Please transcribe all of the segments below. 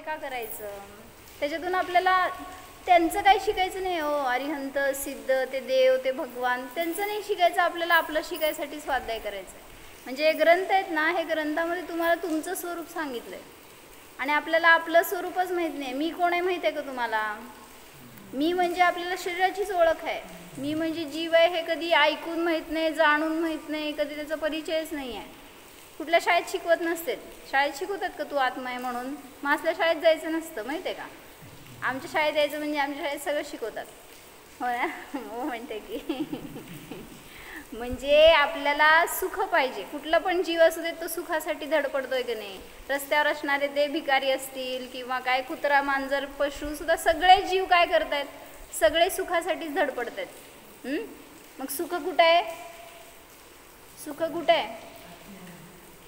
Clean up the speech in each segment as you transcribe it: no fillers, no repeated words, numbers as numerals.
का करायचं? त्याच्यातून आपल्याला त्यांचं काही शिकायचं नाही हो. अरिहंत सिद्ध ते देव ते भगवान त्यांचं नाही शिकायचं आपल्याला, आपलं शिकायसाठी स्वाध्याय करायचं आहे. म्हणजे ग्रंथ आहेत ना, हे ग्रंथामध्ये तुम्हाला तुमचं स्वरूप सांगितलं आहे आणि आपल्याला आपलं स्वरूपच माहीत नाही. मी कोण आहे माहीत आहे का तुम्हाला? मी म्हणजे आपल्याला शरीराचीच ओळख आहे. मी म्हणजे जीव आहे हे कधी ऐकून माहीत नाही, जाणून माहीत नाही, कधी त्याचा परिचयच नाही आहे. कुठल्या शाळेत शिकवत नसते. शाळेत शिकवतात का तू आत्मा आहे म्हणून? मग असल्या शाळेत जायचं नसतं माहिती आहे का? आमच्या शाळेत यायचं म्हणजे आमच्या शाळेत सगळं शिकवतात. हो ना? हो म्हणते की म्हणजे आपल्याला सुख पाहिजे. कुठला पण जीव असू दे तो सुखासाठी धडपडतोय की नाही. रस्त्यावर असणारे ते भिकारी असतील किंवा काय कुत्रा मांजर पशु सुद्धा सगळे जीव काय करतायत? सगळे सुखासाठीच धडपडत आहेत. मग सुख कुठं आहे? सुख कुठं आहे?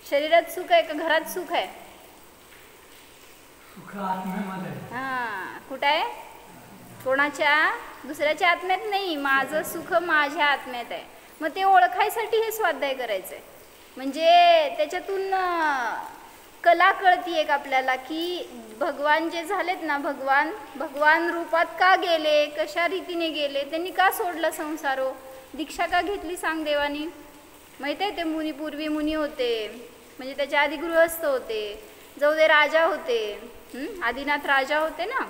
शरीरात सुख आहे का घरात सुख आहे? हां, कुठं आहे? कोणाच्या? दुसऱ्याच्या आत्म्यात नाही. माझं सुख माझ्या आत्म्यात आहे. मग ते ओळखायसाठी हे स्वाध्याय करायचं आहे. म्हणजे त्याच्यातून कला कळती एक आपल्याला की भगवान जे झालेत ना, भगवान रूपात का गेले, कशा रीतीने गेले, त्यांनी का सोडलं संसार? दीक्षा का घेतली सांग देवानी? माहीत आहे? ते मुनी पूर्वी मुनी होते, म्हणजे त्याच्या आधी गृहस्थ होते, जाऊ दे राजा होते, आदिनाथ राजा होते ना.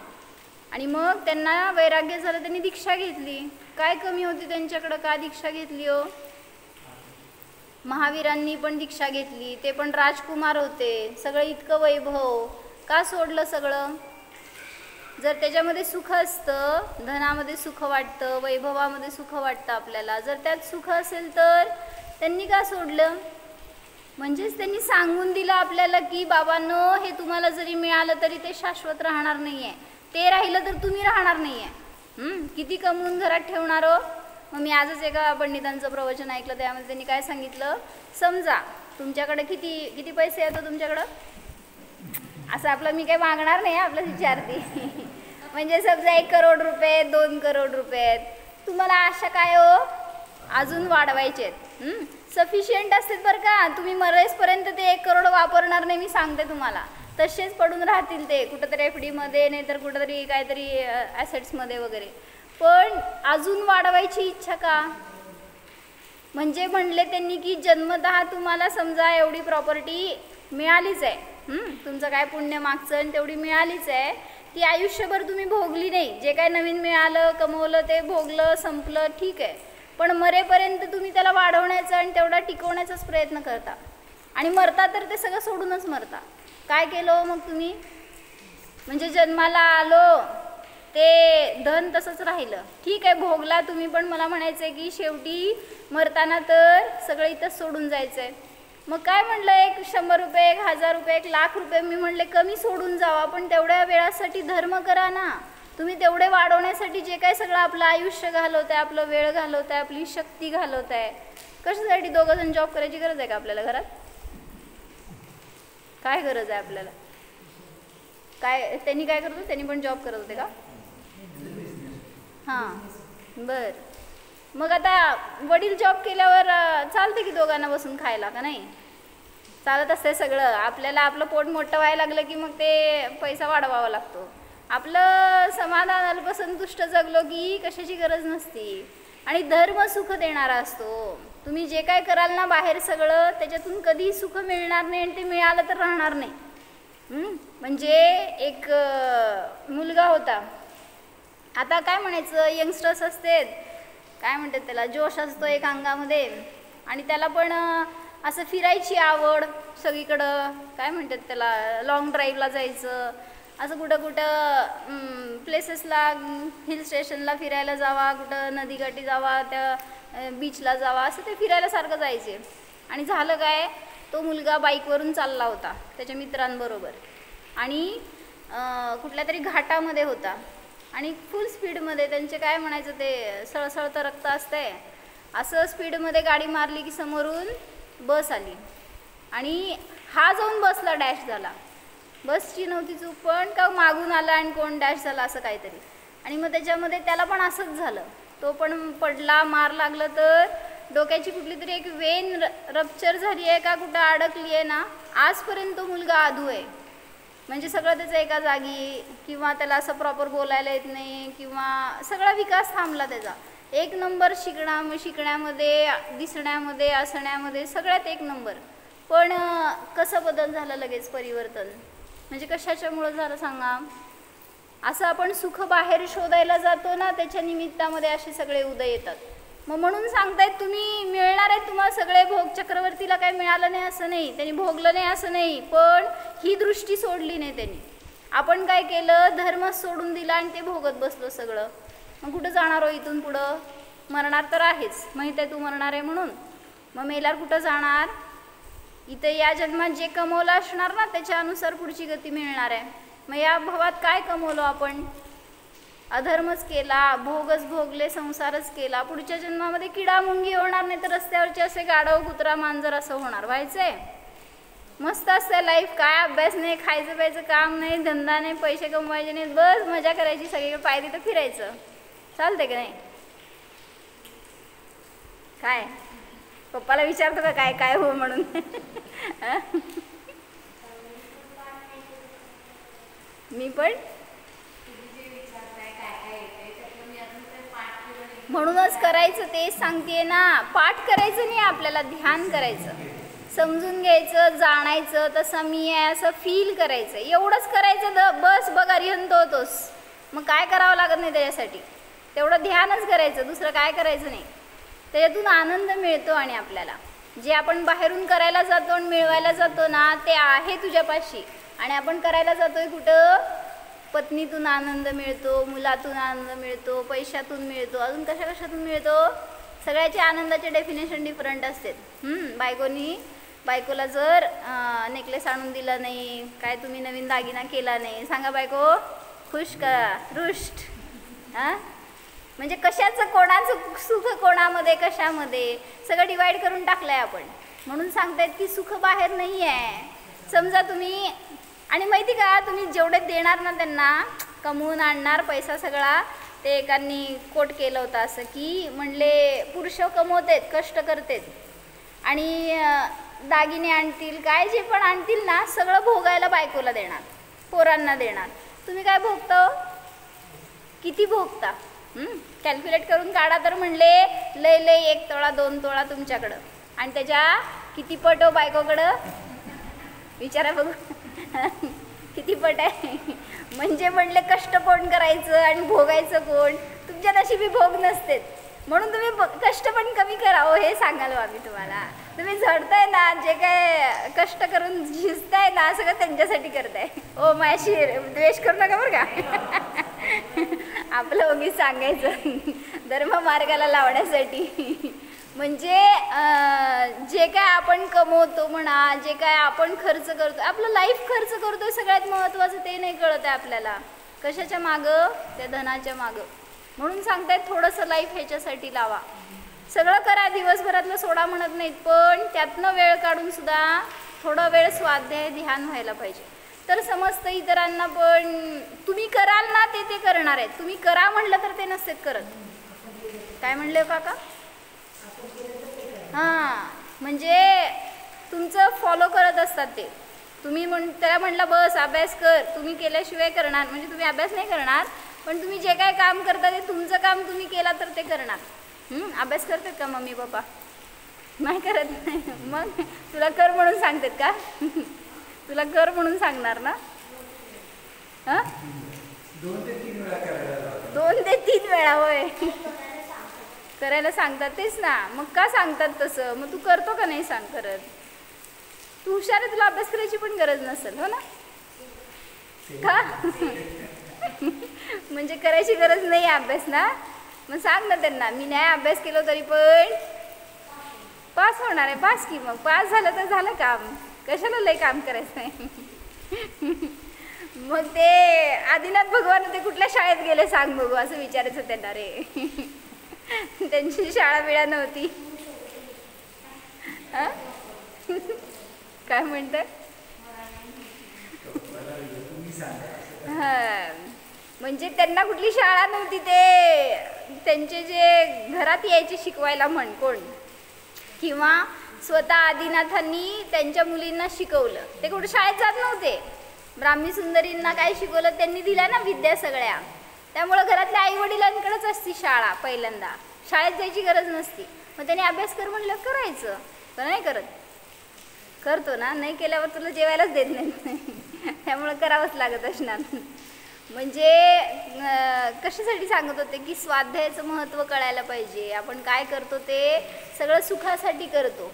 आणि मग त्यांना वैराग्य झालं, त्यांनी दीक्षा घेतली. काय कमी होती त्यांच्याकडं? का दीक्षा घेतली हो? महावीरांनी पण दीक्षा घेतली, ते पण राजकुमार होते, सगळं इतकं वैभव. का सोडलं सगळं? जर त्याच्यामध्ये सुख असतं, धनामध्ये सुख वाटतं, वैभवामध्ये सुख वाटतं आपल्याला, जर त्यात सुख असेल तर त्यांनी का सोडलं? म्हणजेच त्यांनी सांगून दिलं आपल्याला की बाबांनो, हे तुम्हाला जरी मिळालं तरी ते शाश्वत राहणार नाही आहे. ते राहिलं तर तुम्ही राहणार नाही आहे. किती कमवून घरात ठेवणार हो? मग मी आजच एका पंडितांचं प्रवचन ऐकलं, त्यामध्ये त्यांनी काय सांगितलं, समजा तुमच्याकडे किती पैसे येतो तुमच्याकडं? असं आपलं मी काही मागणार नाही, आपलं विचारते. म्हणजे समजा 1 करोड रुपये, 2 करोड रुपये आहेत, तुम्हाला आशा काय हो? अजून वाढवायचे आहेत. सफिशियंट असतात बरं का. तुम्ही मरेसपर्यंत ते 1 करोड वापरणार नाही, मी सांगते तुम्हाला. तसेच पडून राहतील ते कुठंतरी FD मध्ये, नाही तर कुठंतरी काहीतरी ॲसेट्समध्ये वगैरे. पण अजून वाढवायची इच्छा का? म्हणजे म्हणले त्यांनी की जन्मतः तुम्हाला समजा एवढी प्रॉपर्टी मिळालीच आहे, तुमचं काय पुण्य मागचं तेवढी मिळालीच आहे, ती आयुष्यभर तुम्ही भोगली नाही. जे काय नवीन मिळालं कमवलं ते भोगलं, संपलं, ठीक आहे. पण मरेपर्यंत तुम्ही त्याला वाढवण्याचा आणि तेवढा टिकवण्याचाच प्रयत्न करता आणि मरता तर ते सगळं सोडूनच मरता. काय केलं मग तुम्ही? म्हणजे जन्माला आलो ते धन तसंच राहिलं, ठीक आहे, भोगला तुम्ही, पण मला म्हणायचं आहे की शेवटी मरताना तर सगळं इथंच सोडून जायचं आहे. मग काय म्हणलं, 100 रुपये, 1000 रुपये, 1,00,000 रुपये, मी म्हणले कमी सोडून जावा, पण तेवढ्या वेळासाठी धर्म करा ना. तुम्ही तेवढे वाढवण्यासाठी जे काय सगळं आपलं आयुष्य घालवत आहे, आपलं वेळ घालवत आहे, आपली शक्ती घालवत आहे, कशासाठी? 2 जण जॉब करायची गरज आहे का आपल्याला घरात? काय गरज आहे आपल्याला? काय त्यांनी काय करत होते? त्यांनी पण जॉब करत होते का? हां, बरं. मग आता वडील जॉब केल्यावर चालते की दोघांना बसून खायला का नाही? चालत असते सगळं. आपल्याला आपलं पोट मोठं व्हायला लागलं की मग ते पैसा वाढवावा लागतो. आपलं समाधानाला संतुष्ट जगलो की कशाची गरज नसती. आणि धर्म सुख देणारा असतो. तुम्ही जे काय कराल ना बाहेर सगळं, त्याच्यातून कधी सुख मिळणार नाही आणि ते मिळालं तर राहणार नाही. म्हणजे एक मुलगा होता, आता काय म्हणायचं, यंगस्टर्स असते, काय म्हणतात त्याला, जोश असतो एक अंगामध्ये, आणि त्याला पण असं फिरायची आवड सगळीकडं, काय म्हणतात त्याला, लॉंग ड्राईव्हला जायचं, असं कुठं प्लेसेसला, हिल स्टेशनला फिरायला जावा, कुठं नदीकाठी जावा, त्या बीचला जावा, असं ते फिरायला सारखं जायचे. आणि झालं काय, तो मुलगा बाईकवरून चालला होता त्याच्या मित्रांबरोबर आणि कुठल्या तरी घाटामध्ये होता आणि फुल स्पीडमध्ये, त्यांचे काय म्हणायचं ते सळसळतं रक्त असतंय, असं स्पीडमध्ये गाडी मारली की समोरून बस आली आणि हा जाऊन बसला डॅश झाला. बसची नव्हती चूक, पण का मागून आला आणि कोण डॅश झाला असं काहीतरी. आणि मग त्याच्यामध्ये त्याला पण असंच झालं, तो पण पडला, मार लागलं तर डोक्याची कुठली तरी एक वेन रप्चर झाली आहे का कुठं अडकली आहे ना, आजपर्यंत तो मुलगा आधू आहे. म्हणजे सगळं त्याचं एका जागी, किंवा त्याला असं प्रॉपर बोलायला येत नाही, किंवा सगळा विकास थांबला त्याचा. एक नंबर शिकण्यामध्ये, दिसण्यामध्ये, असण्यामध्ये सगळ्यात एक नंबर. पण कसं बदल झालं लगेच, परिवर्तन म्हणजे कशाच्यामुळं झालं सांगा? असं आपण सुख बाहेर शोधायला जातो ना, त्याच्या निमित्तामध्ये असे सगळे उदय येतात. मग म्हणून सांगतायत तुम्ही मिळणार आहेत तुम्हाला सगळे भोग. चक्रवर्तीला काही मिळालं नाही असं नाही, त्यांनी भोगलं नाही असं नाही, पण ही दृष्टी सोडली नाही त्यांनी. आपण काय केलं, धर्मच सोडून दिला आणि ते भोगत बसलो सगळं. मग कुठं जाणार हो इथून पुढं? मरणार तर आहेच, माहीत आहे तू मरणार आहे म्हणून. मग मेल्यावर कुठं जाणार? इथं या जन्मात जे कमवलं असणार ना त्याच्यानुसार पुढची गती मिळणार आहे. मग या भावात काय कमवलो आपण? अधर्मच केला, भोगच भोगले, संसारच केला. पुढच्या जन्मामध्ये किडा मुंगी होणार, नाही तर रस्त्यावरचे असे गाढव कुत्रा मांजर असं होणार. व्हायचंय? मस्त असतं लाईफ, काय अभ्यास नाही, खायचं प्यायचं काम नाही, धंदा नाही, पैसे कमवायचे नाहीत, बस मजा करायची, सगळीकडे पाय तिथं फिरायचं. चालते का नाही? काय पप्पाला विचारतो का काय काय हो म्हणून? मी पण म्हणूनच करायचं, तेच सांगते ना. पाठ करायचं नाही आपल्याला, ध्यान करायचं, समजून घ्यायचं, जाणायचं, तसं मी आहे असं फील करायचं, एवढंच करायचं. बस बघ अरिहंत होतोस. मग काय करावं लागत नाही त्याच्यासाठी, तेवढं ध्यानच करायचं, दुसरं काय करायचं नाही. त्याच्यातून आनंद मिळतो. आणि आपल्याला जे आपण बाहेरून करायला जातो आणि मिळवायला जातो ना, ते आहे तुझ्यापाशी. आणि आपण करायला जातोय कुठं? पत्नीतून आनंद मिळतो, मुलातून आनंद मिळतो, पैशातून मिळतो, अजून कशातून मिळतो. सगळ्याचे आनंदाचे डेफिनेशन डिफरंट असते. बायकोला जर नेकलेस आणून दिला नाही, काय तुम्ही नवीन दागिना केला नाही, सांगा बायको खुश का रुष्ट? म्हणजे कशाचं, कोणाचं सुख कोणामध्ये, कशामध्ये, सगळं डिवाईड करून टाकलंय आपण. म्हणून सांगतायत की सुख बाहेर नाही आहे. समजा तुम्ही, आणि माहिती का, तुम्ही जेवढे देणार ना त्यांना, कमवून आणणार पैसा सगळा. ते एकांनी कोट केलं होतं असं की, म्हणले पुरुष कमवतेत, कष्ट करतेत, आणि दागिने आणतील, काय जे पण आणतील ना, सगळं भोगायला बायकोला देणार, पोरांना देणार. तुम्ही काय भोगता? किती भोगता? कॅल्क्युलेट करून काढा. तर म्हणले लय 1 तोळा 2 तोळा तुमच्याकडं, आणि त्याच्या किती पट हो बायकोकडं? विचारा बघू. किती पट आहे? म्हणजे म्हणले कष्ट कोण करायचं आणि भोगायचं कोण? तुमच्या नशिबी भोग नसतेत. म्हणून तुम्ही कष्ट पण कमी करावं, हे सांगालो आम्ही तुम्हाला. तुम्ही झडताय ना, जे काय कष्ट करून झिजताय ना, सगळं त्यांच्यासाठी करताय. ओ माझ्याशी द्वेष करू नका बरं का. आपलं उगीच सांगायचं, धर्म मार्गाला लावण्यासाठी. म्हणजे जे काय आपण कमवतो म्हणा, जे काय आपण खर्च करतो, आपलं लाईफ खर्च करतोय, सगळ्यात महत्त्वाचं ते नाही कळत आहे आपल्याला. कशाच्या मागं? त्या धनाच्या मागं. म्हणून सांगतायत थोडंसं लाईफ ह्याच्यासाठी लावा. सगळं करा, दिवसभरातलं सोडा म्हणत नाहीत, पण त्यातनं वेळ काढून सुद्धा थोडा वेळ स्वाध्याय, ध्यान व्हायला पाहिजे. तर समजतं इतरांना पण. तुम्ही कराल ना ते करणार आहेत. तुम्ही करा म्हणलं तर ते नसतेत करत. काय म्हणले काका? म्हणजे तुमचं फॉलो करत असतात ते. तुम्ही त्याला म्हटलं बस अभ्यास कर, तुम्ही केल्याशिवाय करणार, म्हणजे तुम्ही अभ्यास नाही करणार, पण तुम्ही जे काय काम करता ते तुमचं काम तुम्ही केला तर ते करणार. अभ्यास करतात का मम्मी पप्पा? नाही करत. नाही. मग तुला कर म्हणून सांगतात का? तुला कर म्हणून सांगणार ना? 2 ते 3 वेळा करायला. 2 ते 3 वेळा होय करायला सांगतात. तेच ना, मग का सांगतात तसं? मग तू करतो का नाही सांग करत? तू हुशार आहे, तुला अभ्यास करायची पण गरज नसेल, हो ना? का? म्हणजे करायची गरज नाही अभ्यास ना? मग सांग ना त्यांना, मी नाही अभ्यास केलो तरी पण पास होणार आहे. पास की, मग पास झालं तर झालं काम, कशाला लय काम करायचं आहे? मग ते आदिनाथ भगवान ते कुठल्या शाळेत गेले सांग बघू, असं विचारायचं त्यांना. रे त्यांची शाळा बिळा नव्हती. काय म्हणतात? म्हणजे त्यांना कुठली शाळा नव्हती, ते त्यांचे जे घरात यायचे शिकवायला म्हण कोण, किंवा स्वतः आदिनाथांनी त्यांच्या मुलींना शिकवलं. ते कुठे शाळेत जात नव्हते, ब्राह्मी सुंदरींना काय शिकवलं त्यांनी दिल्या ना विद्या सगळ्या. त्यामुळं घरातल्या आई वडिलांकडेच असती शाळा पहिल्यांदा, शाळेत जायची गरज नसती. मग त्यांनी अभ्यास कर म्हणलं करायचं, पण नाही करत. करतो ना, नाही केल्यावर तुला जेवायलाच देत नाही त्यामुळं करावंच लागत असणार. म्हणजे कशासाठी सांगत होते की स्वाध्यायाचं महत्त्व कळायला पाहिजे. आपण काय करतो ते सगळं सुखासाठी करतो.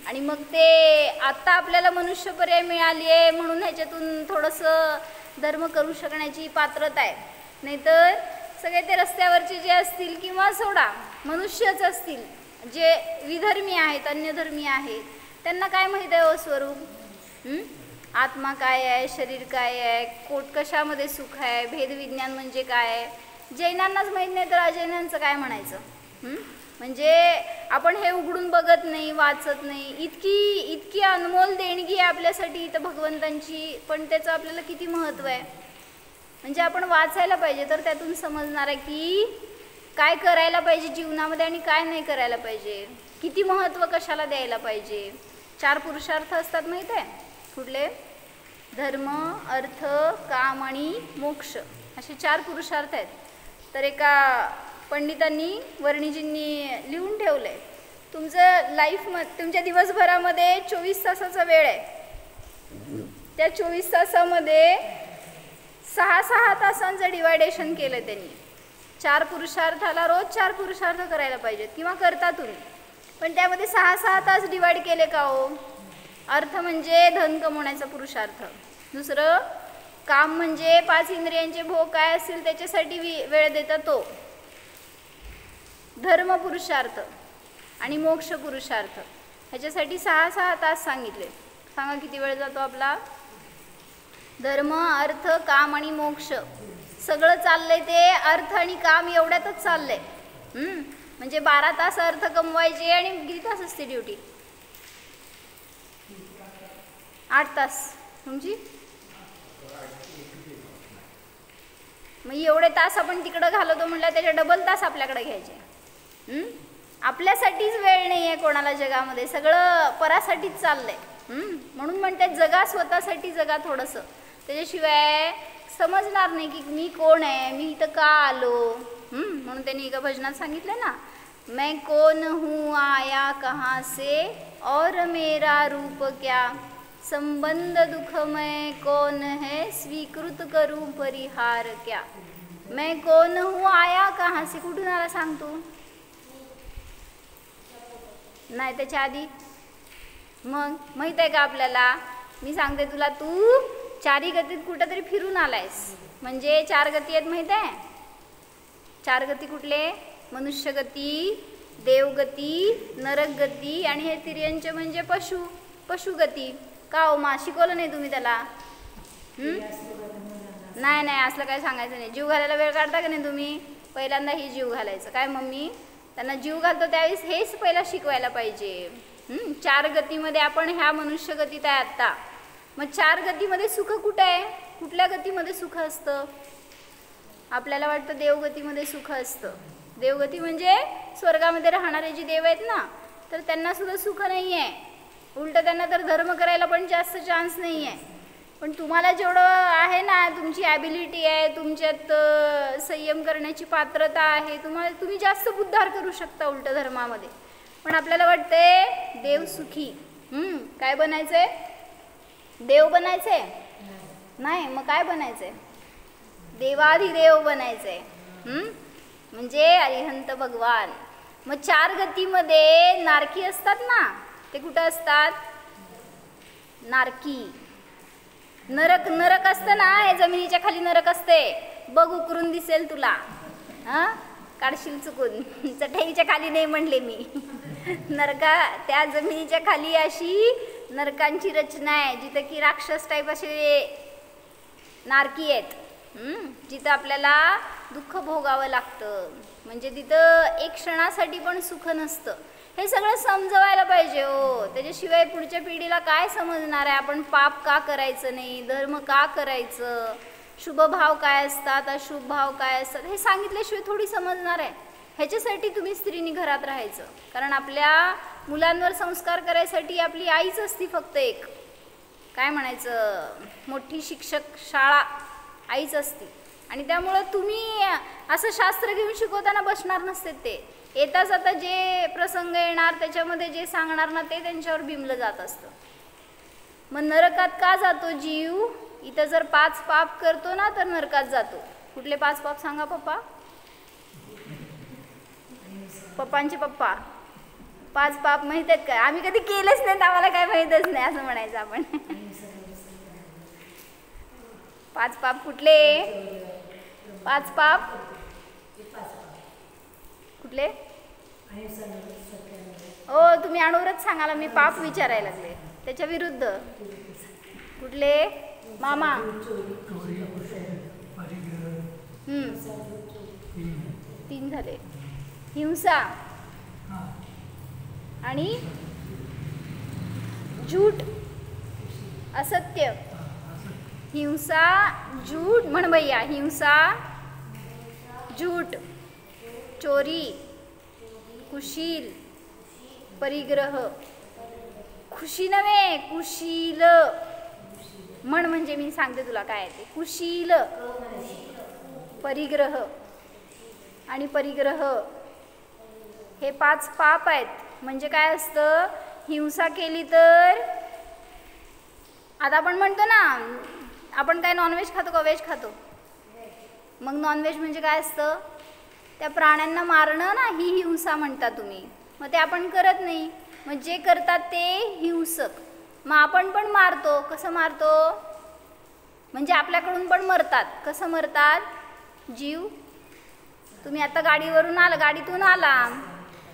आणि मग ते आता आपल्याला मनुष्यपर्याय मिळाली आहे म्हणून ह्याच्यातून थोडंसं धर्म करू शकण्याची पात्रता आहे. नाहीतर सगळे ते रस्त्यावरचे जे असतील किंवा सोडा मनुष्यच असतील जे विधर्मी आहेत, अन्यधर्मी आहेत, त्यांना काय माहीत आहे हो स्वरूप? आत्मा काय आहे, शरीर काय आहे, कशामध्ये सुख आहे, भेदविज्ञान म्हणजे काय आहे, जैनांनाच माहीत नाही तर अजैनांचं काय म्हणायचं? म्हणजे आपण हे उघडून बघत नाही, वाचत नाही. इतकी अनमोल देणगी आहे आपल्यासाठी इथं भगवंतांची, पण त्याचं आपल्याला किती महत्त्व आहे. म्हणजे आपण वाचायला पाहिजे, तर त्यातून समजणार आहे की काय करायला पाहिजे जीवनामध्ये आणि काय नाही करायला पाहिजे, किती महत्त्व कशाला द्यायला पाहिजे. 4 पुरुषार्थ असतात माहीत आहे कुठले? धर्म, अर्थ, काम आणि मोक्ष, असे 4 पुरुषार्थ आहेत. तर एका पंडितांनी वर्णिजींनी लिहून ठेवलं आहे, तुमचं तुमच्या दिवसभरामध्ये 24 तासाचा वेळ आहे. त्या 24 तासामध्ये 6 तासांचं डिवायडेशन केलं त्यांनी. 4 पुरुषार्थाला रोज 4 पुरुषार्थ करायला पाहिजेत किंवा करता तुम्ही, पण त्यामध्ये 6 तास डिवाइड केले का हो? अर्थ म्हणजे धन कमवण्याचा पुरुषार्थ, दुसरं काम म्हणजे 5 इंद्रियांचे भोग काय असतील त्याच्यासाठी वेळ देता तो धर्म पुरुषार्थ, आणि मोक्ष पुरुषार्थ ह्याच्यासाठी 6 तास सांगितले. सांगा किती वेळ जातो आपला? धर्म, अर्थ, काम आणि मोक्ष सगळं चाललंय ते अर्थ आणि काम एवढ्यातच चाललंय. म्हणजे 12 तास अर्थ कमवायचे आणि किती तास असते ड्युटी? 8 तास तुमची. मग एवढे तास आपण तिकडं घालवतो म्हटलं त्याच्या डबल तास आपल्याकडे घ्यायचे. आपल्यासाठीच वेळ नाही आहे कोणाला जगामध्ये, सगळं परासाठीच चाललंय. म्हणून म्हणते जगा, स्वतःसाठी जगा थोडंसं, त्याच्याशिवाय समजणार नाही की मी कोण आहे, मी इथं का आलो. म्हणून त्यांनी एका भजनात सांगितलं ना, मैं कौन हूँ, आया कहाँ से, और मेरा रूप क्या, संबंध दुखमय कौन है, स्वीकृत करूँ परिहार क्या. मैं कौन हूँ, आया कहाँ से, कुठून आला सांगतो? नाही त्याच्या आधी मग माहीत आहे का आपल्याला? मी सांगते तुला, तू 4 गतीत कुठंतरी फिरून आलायस. म्हणजे 4 गती आहेत माहीत आहे? 4 गती कुठले? मनुष्यगती, देवगती, नरकगती आणि हे तिर्यंच म्हणजे पशुगती. का हो मा, शिकवलं नाही तुम्ही त्याला? नाही असलं काय सांगायचं नाही. जीव घालायला वेळ काढता का नाही तुम्ही? पहिल्यांदा ही जीव घालायचं. काय मम्मी त्यांना जीव घालतो त्यावेळेस हेच पहिला शिकवायला पाहिजे. 4 गतीमध्ये आपण ह्या मनुष्य गतीत आहे आत्ता. मग 4 गतीमध्ये सुख कुठं आहे? कुठल्या गतीमध्ये सुख असतं? आपल्याला वाटतं देवगतीमध्ये सुख असतं. देवगती म्हणजे स्वर्गामध्ये राहणारे जे देव आहेत ना, तर त्यांना सुद्धा सुख नाही आहे. उलट त्यांना तर धर्म करायला पण जास्त चान्स नाही आहे. पण तुम्हाला जेवढं आहे ना, तुमची ॲबिलिटी आहे, तुमच्यात संयम करण्याची पात्रता आहे, तुम्ही जास्त उद्धार करू शकता उलट धर्मामध्ये. पण आपल्याला वाटते देव सुखी. काय बनायचंय? देव बनायचंय? नाही, मग काय बनायचंय? देवाधिदेव बनायचंय. म्हणजे अरिहंत भगवान. मग 4 गतीमध्ये नारकी असतात ना, ते कुठं असतात? नारकी. नरक असतं ना, हे जमिनीच्या खाली नरक असते. बघ उकरून दिसेल तुला. काढशील चुकून, चटईच्या खाली नाही म्हणले मी. त्या जमिनीच्या खाली अशी नरकांची रचना आहे, जिथं की राक्षस टाईप असे नारकी आहेत. जिथं आपल्याला दुःख भोगावं लागतं. म्हणजे तिथं एक क्षणासाठी पण सुख नसतं. हे सगळं समजवायला पाहिजे हो. त्याच्याशिवाय पुढच्या पिढीला काय समजणार आहे? आपण पाप का करायचं नाही, धर्म का करायचं, शुभ भाव काय असतात, अशुभ भाव काय असतात, हे सांगितल्याशिवाय थोडी समजणार आहे. ह्याच्यासाठी तुम्ही स्त्रीनी घरात राहायचं. कारण आपल्या मुलांवर संस्कार करायसाठी आपली आईच असती फक्त एक. काय म्हणायचं, मोठी शिक्षक शाळा आईच असते. आणि त्यामुळं तुम्ही असं शास्त्र घेऊन शिकवताना बसणार नसते. ते येताच आता जे प्रसंग येणार त्याच्यामध्ये जे सांगणार ना ते त्यांच्यावर बिंबलं जात असतं. मग नरकात का जातो जीव? इथं जर 5 पाप करतो ना तर नरकात जातो. कुठले 5 पाप सांगा पप्पा? पप्पांचे पप्पा 5 पाप माहीत आहेत का? आम्ही कधी केलेच नाहीत, आम्हाला काय माहीतच नाही असं म्हणायचं आपण. 5 पाप कुठले? 5 पाप कुठले? ओ तुम्ही अणुव्रत सांगाला, मी पाप विचारायला लागले. त्याच्या विरुद्ध कुठले मामा? 3 झाले. हिंसा आणि झूठ, असत्य. हिंसा झूठ म्हण भैया. हिंसा झूठ, चोरी, कुशील, परिग्रह. खुशी नव्हे, कुशील म्हण. म्हणजे मी सांगते तुला काय आहे ते. कुशील, परिग्रह आणि परिग्रह हे 5 पाप आहेत. म्हणजे काय असतं, हिंसा केली तर आता आपण म्हणतो ना, आपण काय नॉनव्हेज खातो का व्हेज खातो? मग नॉनव्हेज म्हणजे काय असतं, त्या प्राण्यांना मारणं ना, ही हिंसा म्हणता तुम्ही. मग ते आपण करत नाही. मग जे करतात ते हिंसक. मग आपण पण मारतो. कसं मारतो? म्हणजे आपल्याकडून पण मरतात. कसं मरतात? जीव. तुम्ही आता गाडीतून आला,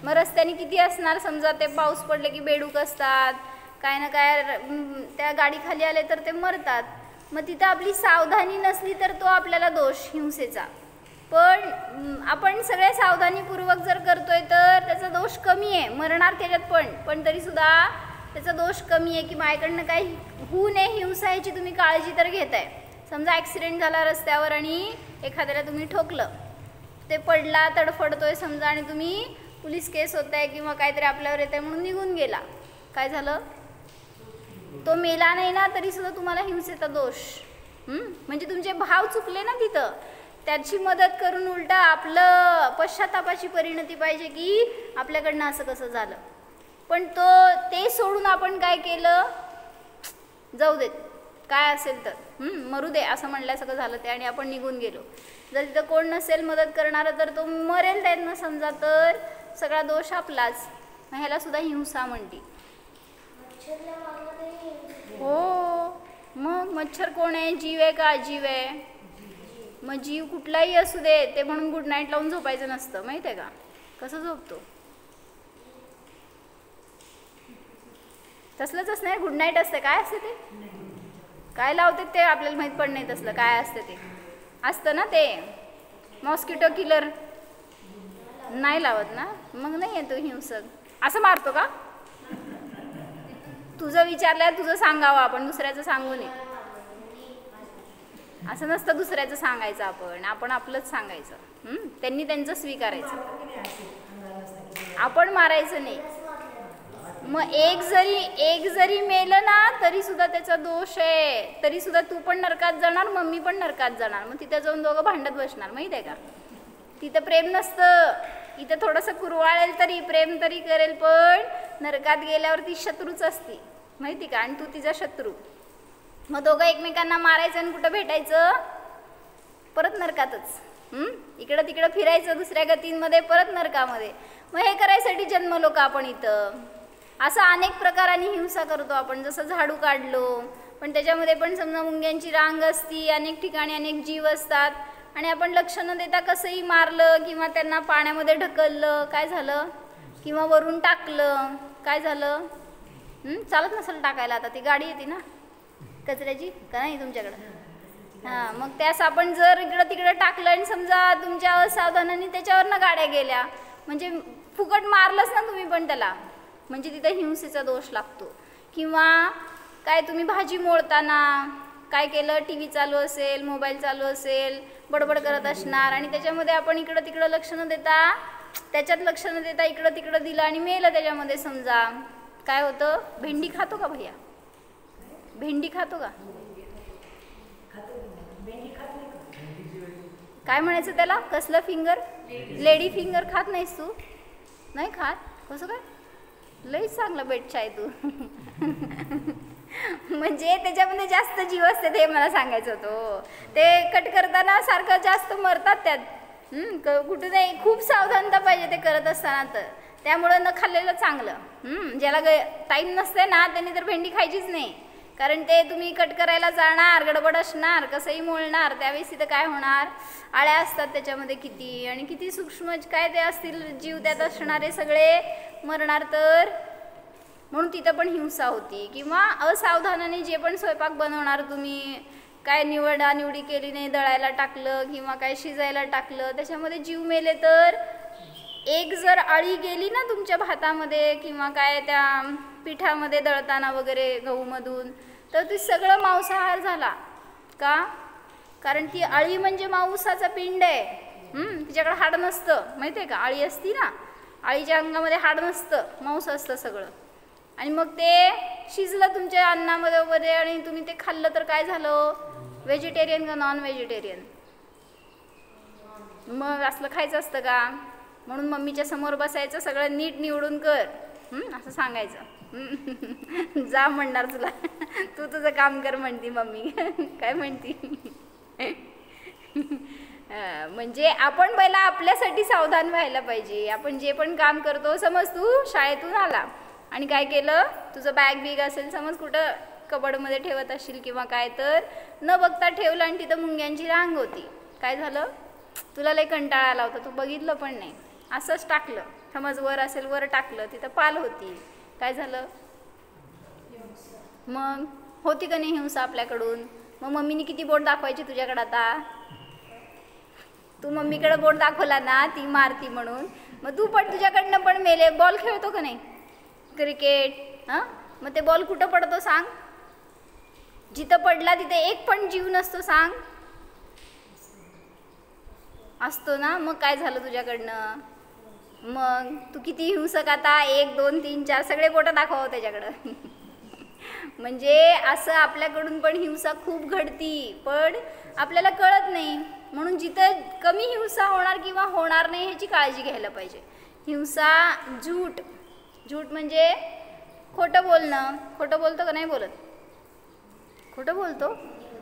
मग रस्त्याने किती असणार, समजा ते पाऊस पडले की बेडूक असतात, काय ना काय त्या गाडीखाली आले तर ते मरतात. मग तिथं आपली सावधानी नसली तर तो आपल्याला दोष हिंसेचा. पण आपण सगळ्या सावधानीपूर्वक जर करतोय तर त्याचा दोष कमी आहे. मरणार त्याच्यात पण तरीसुद्धा त्याचा दोष कमी आहे की माझ्याकडनं काही होऊ नये हिंसा, ह्याची तुम्ही काळजी तर घेताय. समजा ॲक्सिडेंट झाला रस्त्यावर आणि एखाद्याला तुम्ही ठोकलं, ते पडला, तडफडतोय समजा, आणि तुम्ही पोलीस केस होत आहे किंवा काहीतरी आपल्यावर येत आहे म्हणून निघून गेला. काय झालं? तो मेला नाही ना तरीसुद्धा तुम्हाला हिंसेचा दोष. म्हणजे तुमचे भाव चुकले ना तिथं. त्याची मदत करून उलटा आपलं पश्चातापाची परिणती पाहिजे की आपल्याकडनं असं कसं झालं. पण ते सोडून आपण काय केलं, जाऊ देत काय असेल तर मरू दे असं म्हणल्यासारखं झालं ते, आणि आपण निघून गेलो. जर तिथं कोण नसेल मदत करणारं तर तो मरेल त्यातनं समजा, तर सगळा दोष आपलाच. ह्याला सुद्धा हिंसा म्हणते. हो, मग मच्छर कोण आहे? जीव आहे का अजीव आहे? मग जीव कुठलाही असू दे, ते म्हणून गुड नाईट लावून झोपायचं नसतं, माहिती आहे का? कसं झोपतो? तसलंच नाही, गुड नाईट असते. काय असते ते? काय लावते ते आपल्याला माहीत पण नाही तसलं काय असतं ते. असतं ना ते मॉस्किटो किलर, नाही लावत ना, मग नाही येतो हिंसक. असं मारतो का? तुझं विचारलं, तुझं सांगावं आपण, दुसऱ्याचं सांगू नये. असं नसतं दुसऱ्याचं सांगायचं, आपण आपलंच सांगायचं. त्यांनी त्यांचं स्वीकारायचं, आपण मारायचं नाही. मग एक जरी मेलं ना तरी सुद्धा त्याचा दोष आहे. तरी सुद्धा तू पण नरकात जाणार, मम्मी पण नरकात जाणार. मग तिथं जाऊन दोघं भांडत बसणार, माहिती आहे का? तिथं प्रेम नसतं. इथं थोडंसं कुरवाळेल तरी, प्रेम तरी करेल, पण नरकात गेल्यावर ती शत्रूच असती, माहिती का? आणि तू तिचा शत्रू. मग दोघं एकमेकांना मारायचं आणि कुठं भेटायचं? परत नरकातच. इकडं तिकडं फिरायचं दुसऱ्या गतींमध्ये, परत नरकामध्ये. मग हे करायसाठी जन्मलो का आपण इथं? असं अनेक प्रकारांनी हिंसा करतो आपण. जसं झाडू काढलो, पण त्याच्यामध्ये पण समजा मुंग्यांची रांग असती, अनेक ठिकाणी अनेक जीव असतात, आणि आपण लक्ष न देता कसंही मारलं किंवा त्यांना पाण्यामध्ये ढकललं, काय झालं? किंवा वरून टाकलं, काय झालं? चालत नसेल टाकायला, आता ती गाडी येते ना कचऱ्याची का नाही तुमच्याकडं? हां, मग त्यास आपण जर इकडं तिकडं टाकलं आणि समजा तुमच्या असावधानाने त्याच्यावरनं गाड्या गेल्या, म्हणजे फुकट मारलंच ना तुम्ही पण त्याला, म्हणजे तिथं हिंसेचा दोष लागतो. किंवा काय तुम्ही भाजी मोडताना काय केलं, टी व्ही चालू असेल, मोबाईल चालू असेल, बडबड करत असणार, आणि त्याच्यामध्ये आपण इकडं तिकडं लक्ष न देता, त्याच्यात लक्ष न देता इकडं तिकडं दिलं आणि मेलं त्याच्यामध्ये समजा, काय होतं? भेंडी खातो का भैया? भेंडी खातो का? भेंडीची वेळी काय म्हणायचं त्याला? कसलं फिंगर? लेडी फिंगर खात नाहीस तू? नाही खात? कसं काय? लईच चांगला बेटचा आहे तू. म्हणजे त्याच्यामध्ये जास्त जीव असते ते मला सांगायचं होतं. ते कट करताना सारखं जास्त मरतात त्यात. कुठे नाही, खूप सावधानता पाहिजे ते करत असताना. तर त्यामुळं न खाल्लेलं चांगलं. ज्याला टाईम नसते ना त्यांनी तर भेंडी खायचीच नाही. कारण ते तुम्ही कट करायला जाणार, गडबड असणार, कसंही मोळणार, त्यावेळेस तिथं काय होणार, आळ्या असतात त्याच्यामध्ये किती, आणि किती सूक्ष्म काय ते असतील जीव त्यात असणारे सगळे मरणार. तर म्हणून तिथं पण हिंसा होती. किंवा असावधानाने जे पण स्वयंपाक बनवणार तुम्ही, काय निवडी केली नाही, दळायला टाकलं किंवा काय शिजायला टाकलं, त्याच्यामध्ये जीव मेले तर एक जर आळी गेली ना तुमच्या भातामध्ये किंवा काय त्या पिठामध्ये दळताना वगैरे गहूमधून, तर ते सगळं मांसाहार झाला. का? कारण ती आळी म्हणजे मांसाचा पिंड आहे. तिच्याकडे हाड नसतं, माहिती आहे का? आळी असती ना, आळीच्या अंगामध्ये हाड नसतं, मांस असतं सगळं. आणि मग ते शिजलं तुमच्या अन्नामध्ये वगैरे आणि तुम्ही ते खाल्लं तर काय झालं? व्हेजिटेरियन का नॉन व्हेजिटेरियन? मग असलं खायचं असतं का? म्हणून मम्मीच्या समोर बसायचं, सगळं नीट निवडून कर, असं सांगायचं. जा म्हणणार तुला, तू तुझं काम कर म्हणती मम्मी. काय म्हणती? म्हणजे आपण पहिला आपल्यासाठी सावधान व्हायला पाहिजे. आपण जे पण काम करतो, समज तू शाळेतून आला आणि काय केलं, तुझं बॅग बिग असेल समज कुठं कबडमध्ये ठेवत असशील किंवा काय, तर न बघता ठेवलं आणि तिथं मुंग्यांची रांग होती. काय झालं? तुला लय कंटाळा आला होता, तू बघितलं पण नाही, असंच टाकलं. समज वर असेल, वर टाकलं, तिथं पाल होती. काय झालं? मग होती का नाही हिंसा आपल्याकडून? मग मम्मीने किती बोट दाखवायची तुझ्याकडं? आता तू मम्मीकडे बोट दाखवला ना, ती मारती म्हणून, मग तू पण तुझ्याकडनं पण मेले. बॉल खेळतो का नाही? क्रिकेट, मग ते बॉल कुठं पडतो सांग? जिथं पडला तिथे एक पण जीव नसतो सांग? असतो ना. मग काय झालं तुझ्याकडनं? मग तू किती हिंसक आता, 1 2 3 4 सगळे बोटं दाखव त्याच्याकडं. म्हणजे असं आपल्याकडून पण हिंसा खूप घडती, पण आपल्याला कळत नाही. म्हणून जिथं कमी हिंसा होणार किंवा होणार नाही ह्याची काळजी घ्यायला पाहिजे. हिंसा, झूट म्हणजे खोटं बोलणं. खोटं बोलतो का नाही बोलत? खोटं बोलतो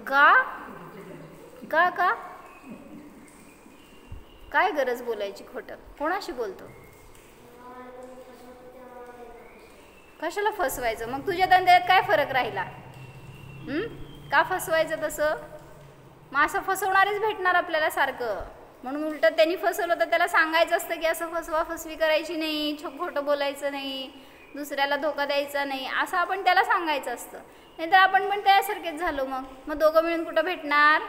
का? का का काय गरज बोलायची खोटं? कोणाशी बोलतो? कशाला फसवायचं? मग तुझ्या धंद्यात काय फरक राहिला? का फसवायचं तसं? मग असं फसवणारेच भेटणार आपल्याला सारखं. म्हणून उलटं त्यांनी फसवलं तर त्याला सांगायचं असतं की असं फसवी करायची नाही, खोटं बोलायचं नाही, दुसऱ्याला धोका द्यायचा नाही, असं आपण त्याला सांगायचं असतं. नाहीतर आपण पण त्यासारखेच झालो. मग दोघं मिळून कुठं भेटणार?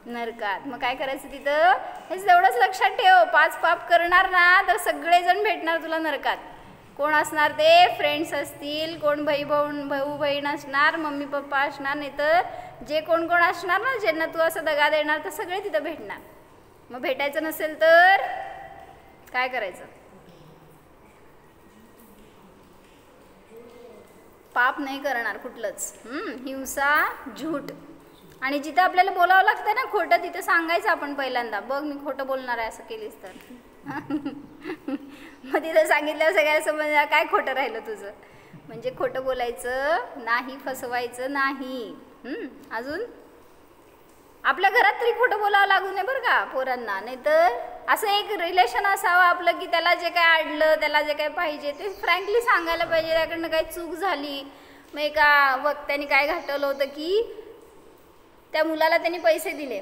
नरकात. मग काय करायचं तिथं? हेच तेवढंच लक्षात ठेव, 5 पाप करणार ना तर सगळेजण भेटणार तुला नरकात. कोण असणार ते? फ्रेंड्स असतील, कोण भाऊ बहीण असणार, मम्मी पप्पा असणार, नाही तर जे कोण असणार ना ज्यांना तू असं दगा देणार, तर सगळे तिथं भेटणार. मग भेटायचं नसेल तर काय करायचं? पाप नाही करणार कुठलंच. हिंसा, झूट. आणि जिथं आपल्याला बोलावं लागतं ना खोटं, तिथं सांगायचं आपण पहिल्यांदा, बघ मी खोटं बोलणार आहे असं केलीस तर. मग तिथं सांगितल्यावर सगळ्याला समजणार काय खोटं राहिलं तुझं. म्हणजे खोटं बोलायचं नाही, फसवायचं नाही. अजून आपल्या घरात तरी खोटं बोलावं लागू नये बरं का पोरांना. नाहीतर असं एक रिलेशन असावं आपलं की त्याला जे काय अडलं, त्याला जे काय पाहिजे ते फ्रँकली सांगायला पाहिजे. त्याकडनं काही चूक झाली, मग एका वक्त्याने काय घातवलं होतं की त्या मुलाला त्यांनी पैसे दिले,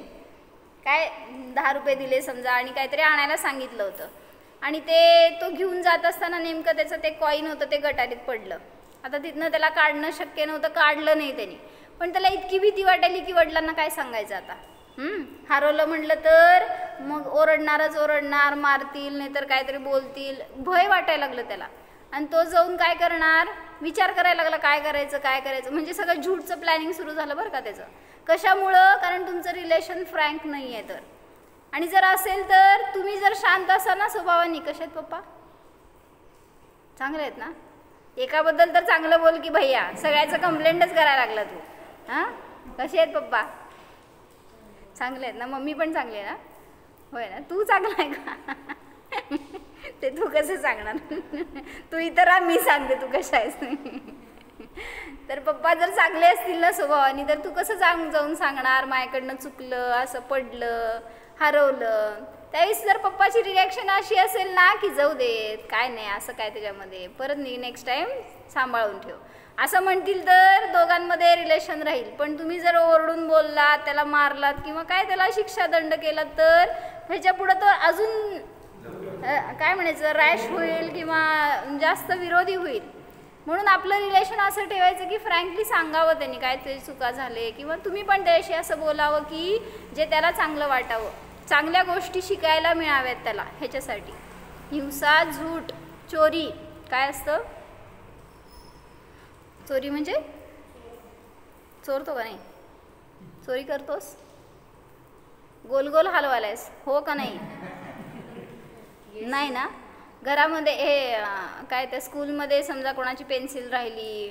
काय 10 रुपये दिले समजा, आणि काहीतरी आणायला सांगितलं होतं, आणि तो घेऊन जात असताना नेमकं त्याचं ते कॉईन होतं ते गटारीत पडलं. आता तिथनं त्याला काढणं शक्य नव्हतं, काढलं नाही त्यांनी. पण त्याला इतकी भीती वाटायली की वडिलांना काय सांगायचं आता. हरवलं म्हटलं तर मग ओरडणार, मारतील, नाहीतर काहीतरी बोलतील, भय वाटायला लागलं त्याला. आणि तो जाऊन काय करणार, विचार करायला लागला काय करायचं. म्हणजे सगळं झूटचं प्लॅनिंग सुरू झालं बरं का त्याचं. कशामुळं? कारण तुमचं रिलेशन फ्रँक नाही आहे तर. आणि जर असेल तर तुम्ही जर शांत असाल ना स्वभावाने, कशात पप्पा चांगले आहेत ना, एकाबद्दल तर चांगलं बोल की भैया, सगळ्याचं कंप्लेंटच करायला लागला तू. हां, कसे आहेत पप्पा? चांगले आहेत ना? मम्मी पण चांगली आहे ना? होय ना? तू चांगला आहे का? ते तू कसं सांगणार? तू इतर मी सांगते तू कशा आहेस. तर पप्पा जर चांगले असतील ना स्वभावानी, तर तू कसं जाऊन सांगणार माझ्याकडनं चुकलं, असं पडलं, हरवलं. त्यावेळेस जर पप्पाची रिॲक्शन अशी असेल ना की जाऊ देत, काय नाही असं काय त्याच्यामध्ये, परत नेक्स्ट टाईम सांभाळून ठेव असं म्हणतील तर दोघांमध्ये रिलेशन राहील. पण तुम्ही जर ओरडून बोललात, त्याला मारलात किंवा काय त्याला शिक्षा दंड केला, तर ह्याच्या पुढं तो अजून काय म्हणायचं रॅश होईल किंवा जास्त विरोधी होईल. म्हणून आपलं रिलेशन असं ठेवायचं की फ्रँकली सांगावं त्यांनी काय ते चुका झाले, किंवा तुम्ही पण त्याशी असं बोलावं की जे त्याला चांगलं वाटावं, चांगल्या गोष्टी शिकायला मिळाव्यात त्याला. ह्याच्यासाठी हिंसा, झूट, चोरी काय असतं? चोरी म्हणजे चोरतो का नाही? चोरी करतोस? गोल गोल हलवायलायस हो का नाही? नाही ना? घरामध्ये हे काय त्या स्कूलमध्ये समजा कोणाची पेन्सिल राहिली,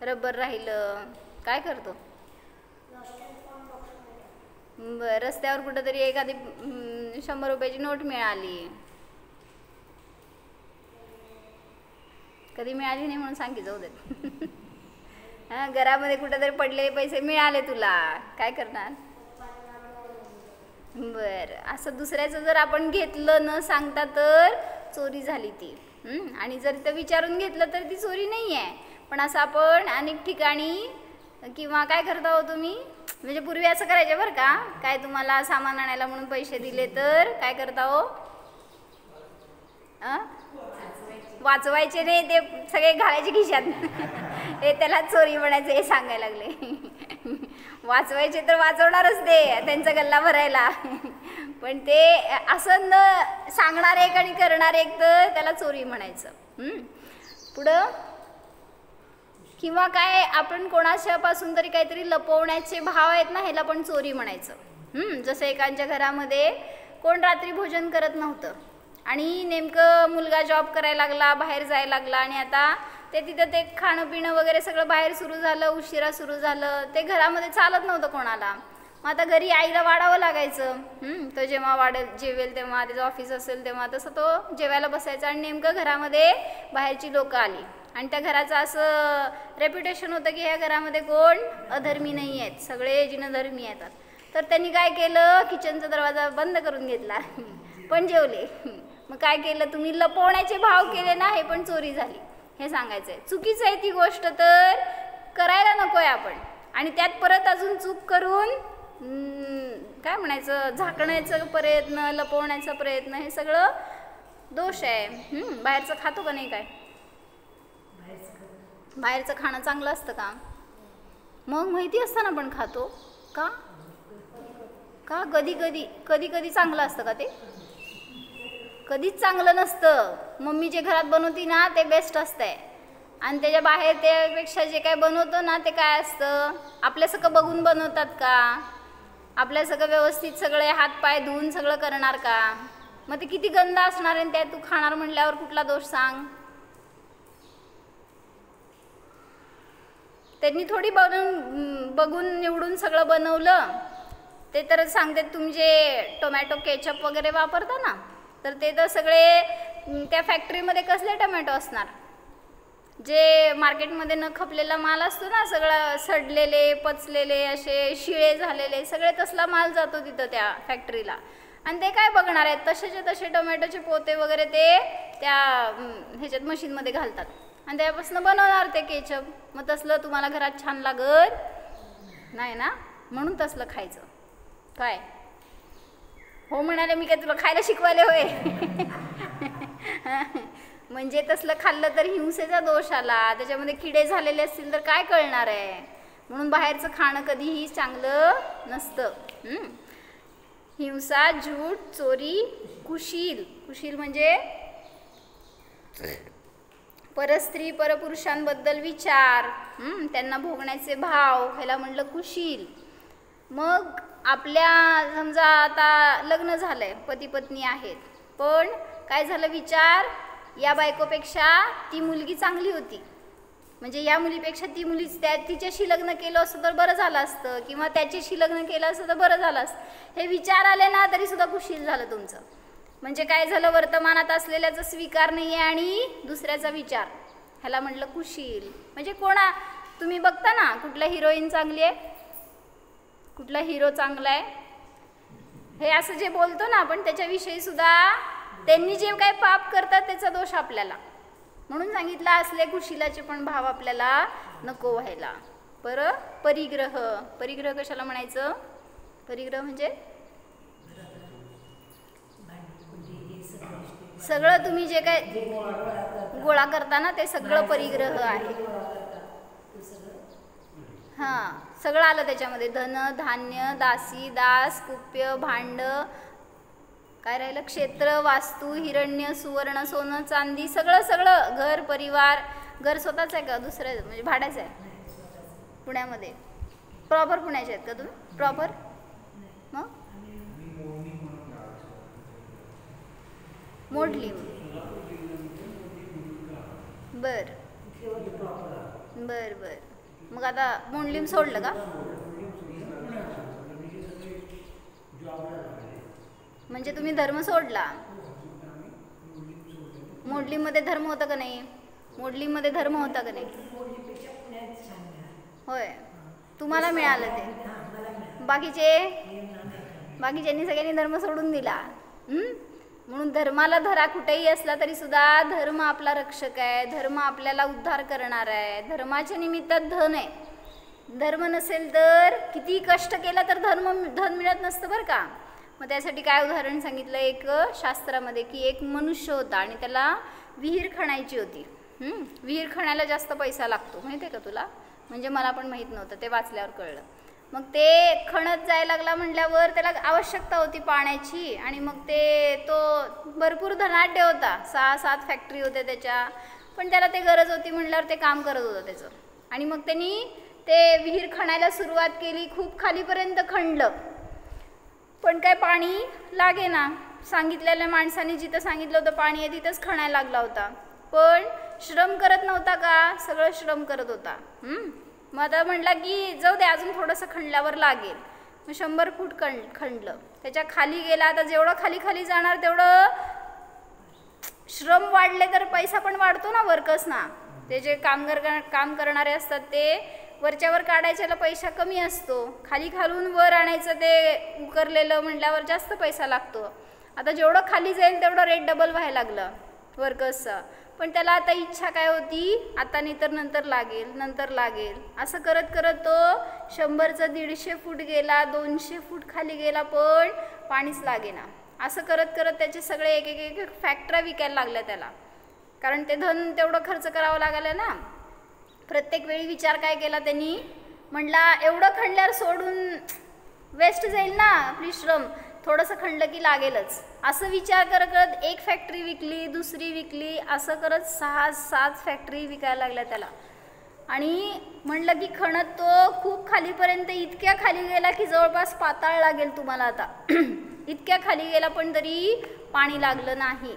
रबर राहिलं, काय करतो? रस्त्यावर कुठंतरी एखादी 100 रुपयाची नोट मिळाली, कधी मिळाली नाही म्हणून सांग की जाऊ देत. हां, घरामध्ये कुठंतरी पडलेले पैसे मिळाले तुला, काय करणार? बरं, असं दुसऱ्याचं जर आपण घेतलं न सांगता तर चोरी झाली ती. आणि जर ते विचारून घेतलं तर ती चोरी नाही आहे. पण असं आपण अनेक ठिकाणी किंवा काय करता हो तुम्ही, म्हणजे पूर्वी असं करायचे बरं का, काय तुम्हाला सामान आणायला म्हणून पैसे दिले तर काय करता हो? वाचवायचे नाही, ते सगळे घालायचे खिशात. हे त्याला चोरी म्हणायचं, हे सांगायला लागले. वाचवायचे तर वाचवणारच ते, त्यांचा गल्ला भरायला. पण ते असं न सांगणार एक आणि करणार एक, तर त्याला चोरी म्हणायचं. पुढं किंवा काय आपण कोणाच्यापासून तरी काहीतरी लपवण्याचे भाव आहेत ना, ह्याला पण चोरी म्हणायचं. जसं एकांच्या घरामध्ये कोण रात्री भोजन करत नव्हतं आणि नेमकं मुलगा जॉब करायला लागला, बाहेर जायला लागला, आणि आता ते तिथं ते खाणं पिणं वगैरे सगळं बाहेर सुरू झालं, उशिरा सुरू झालं, ते घरामध्ये चालत नव्हतं कोणाला. मग आता घरी आईला वाढावं लागायचं. तो जेव्हा जेवेल तेव्हा, त्याचं ऑफिस असेल तेव्हा, तसं तो जेवायला बसायचा. आणि नेमकं घरामध्ये बाहेरची लोकं आली आणि त्या घराचं असं रेप्युटेशन होतं की ह्या घरामध्ये कोण अधर्मी नाही आहेत, सगळे जिनधर्मी येतात. तर त्यांनी काय केलं, किचनचा दरवाजा बंद करून घेतला, पण जेवले. मग काय केलं तुम्ही, लपवण्याचे भाव केले ना, हे पण चोरी झाली, हे सांगायचं आहे. चुकीचं आहे ती गोष्ट, तर करायला नको आहे आपण. आणि त्यात परत अजून चूक करून काय म्हणायचं, झाकण्याचा प्रयत्न, लपवण्याचा प्रयत्न, हे सगळं दोष आहे. बाहेरचं खातो का नाही? काय बाहेरचं खाणं चांगलं असतं का? मग माहिती असताना पण खातो का? का कधी कधी चांगलं असतं का? ते कधीच चांगलं नसतं. मम्मी जे घरात बनवती ना, ते बेस्ट असतंय. आणि त्याच्या बाहेर त्यापेक्षा जे काय बनवतो ना, ते काय असतं, आपल्या सगळं बघून बनवतात का? आपल्या सगळं व्यवस्थित सगळे हात पाय धुवून सगळं करणार का? मग ते किती गंदा असणार आहे. त्यात तू खाणार म्हणल्यावर कुठला दोष सांग? त्यांनी थोडी बघून निवडून सगळं बनवलं. ते तर सांगते तुम्ही जे टोमॅटो केचप वगैरे वापरता ना, तर ते तर सगळे त्या फॅक्टरीमध्ये कसले टोमॅटो असणार, जे मार्केटमध्ये न खपलेला माल असतो ना, सगळं सडलेले, पचलेले, असे शिळे झालेले, सगळे तसला माल जातो तिथं त्या फॅक्टरीला. आणि ते काय बघणार आहेत, तसेचे तसे टोमॅटोचे पोते वगैरे ते त्या ह्याच्यात मशीनमध्ये घालतात आणि त्यापासून बनवणार ते केचप. मग तसलं तुम्हाला घरात छान लागत नाही ना, म्हणून तसलं खायचं. काय हो म्हणाले मी, काय तुला खायला शिकवायले होय? म्हणजे तसलं खाल्लं तर हिंसेचा दोष आला, त्याच्यामध्ये किडे झालेले असतील तर काय कळणार आहे. म्हणून बाहेरचं खाणं कधीही चांगलं नसतं. हिंसा, झूट, चोरी, कुशील म्हणजे परस्त्री परपुरुषांबद्दल विचार, त्यांना भोगण्याचे भाव, ह्याला म्हणलं कुशील. मग आपल्या समजा आता लग्न झालंय, पती पत्नी आहेत, पण काय झालं, विचार या बायकोपेक्षा ती मुलगी चांगली होती, म्हणजे या मुलीपेक्षा ती मुलीच तिच्याशी लग्न केलं असतं तर बरं झालं असतं, किंवा त्याच्याशी लग्न केलं असतं तर बरं झालं असतं. हे विचार आले ना तरी सुद्धा कुशील झालं तुमचं. म्हणजे काय झालं, वर्तमानात असलेल्याचा स्वीकार नाही आहे आणि दुसऱ्याचा विचार, ह्याला म्हटलं कुशील. म्हणजे तुम्ही बघता ना कुठला हिरोईन चांगली आहे, कुठला हिरो चांगला आहे, हे असं जे बोलतो ना आपण त्याच्याविषयी सुद्धा त्यांनी जे काही पाप करतात त्याचा दोष आपल्याला. म्हणून सांगितलं असले कुशीलाचे पण भाव आपल्याला नको व्हायला. परिग्रह. परिग्रह कशाला म्हणायचं? परिग्रह म्हणजे सगळं तुम्ही जे काय गोळा करता ना ते सगळं परिग्रह आहे. हां, सगळं आलं त्याच्यामध्ये. धन, धान्य, दासी, दास, कुप्य, भांड, काय राहिलं, क्षेत्र, वास्तू, हिरण्य, सुवर्ण, सोनं, चांदी, सगळं सगळं. घर, परिवार. घर स्वतःच आहे का दुसरं म्हणजे भाड्याचं आहे? पुण्यामध्ये प्रॉपर पुण्याचे आहेत का तुम्ही? प्रॉपर मग मोडली. बर बर बर. मग आता मोडलीम सोडलं का? म्हणजे तुम्ही धर्म सोडला. मोडलीमध्ये धर्म होता का नाही? मोडलीमध्ये धर्म होता का नाही? होय, तुम्हाला मिळालं ते. बाकीच्यांनी सगळ्यांनी धर्म सोडून दिला. म्हणून धर्माला धरा कुठेही असला तरी सुद्धा धर्म आपला रक्षक आहे, धर्म आपल्याला उद्धार करणार आहे. धर्माच्या निमित्तात धन आहे. धर्म नसेल तर किती कष्ट केला तर धन मिळत नसतं बरं का. मग त्यासाठी काय उदाहरण सांगितलं एक शास्त्रामध्ये, की एक मनुष्य होता आणि त्याला विहीर खणायची होती. विहीर खणायला जास्त पैसा लागतो, माहिती आहे का तुला? म्हणजे मला पण माहीत नव्हतं, ते वाचल्यावर कळलं. मग ते खणत जायला लागला म्हटल्यावर त्याला आवश्यकता होती पाण्याची, आणि मग तो भरपूर धनाढ्य होता. 6-7 फॅक्टरी होत्या त्याच्या, पण त्याला ते गरज होती म्हटल्यावर ते काम करत होतं त्याचं. आणि मग त्यांनी ते विहीर खणायला सुरुवात केली. खूप खालीपर्यंत खणलं, पण काय पाणी लागे ना. सांगितलेल्या माणसाने जिथं सांगितलं होतं पाणी आहे तिथंच खणायला लागला होता, पण श्रम करत नव्हता का? सगळं श्रम करत होता. मग आता म्हटला की जाऊ दे अजून थोडंसं खणल्यावर लागेल. मग 100 फूट खणलं. त्याच्या खाली गेला. आता जेवढं खाली खाली जाणार तेवढं श्रम वाढले तर पैसा पण वाढतो ना वर्कर्सना. ते जे काम करणारे असतात ते वरच्यावर काढायच्याला पैसा कमी असतो, खाली खालून वर आणायचं ते उकरलेलं म्हटल्यावर जास्त पैसा लागतो. आता जेवढं खाली जाईल तेवढं रेट डबल व्हायला लागलं वर्कर्सचा. पण त्याला आता इच्छा काय होती, आता नाही तर नंतर लागेल. असं करत करत तो 100चा 150 फूट गेला, 200 फूट खाली गेला, पण पाणीच लागेना. असं करत करत त्याचे सगळे एक एक फॅक्टऱ्या विकायला लागल्या त्याला, कारण ते धन तेवढं खर्च करावं लागलं ना. प्रत्येक वेळी विचार काय केला त्यांनी, म्हटला एवढं खणल्यावर सोडून वेस्ट जाईल ना आपली श्रम, थोडंसं खणलं की लागेलच. असं विचार करत करत एक फॅक्टरी विकली, दुसरी विकली, असं करत 6-7 फॅक्टरी विकायला लागल्या त्याला. आणि म्हणलं की खणत तो खूप खालीपर्यंत इतक्या खाली गेला की जवळपास पाताळ लागेल तुम्हाला आता. इतक्या खाली गेला पण तरी पाणी लागलं नाही.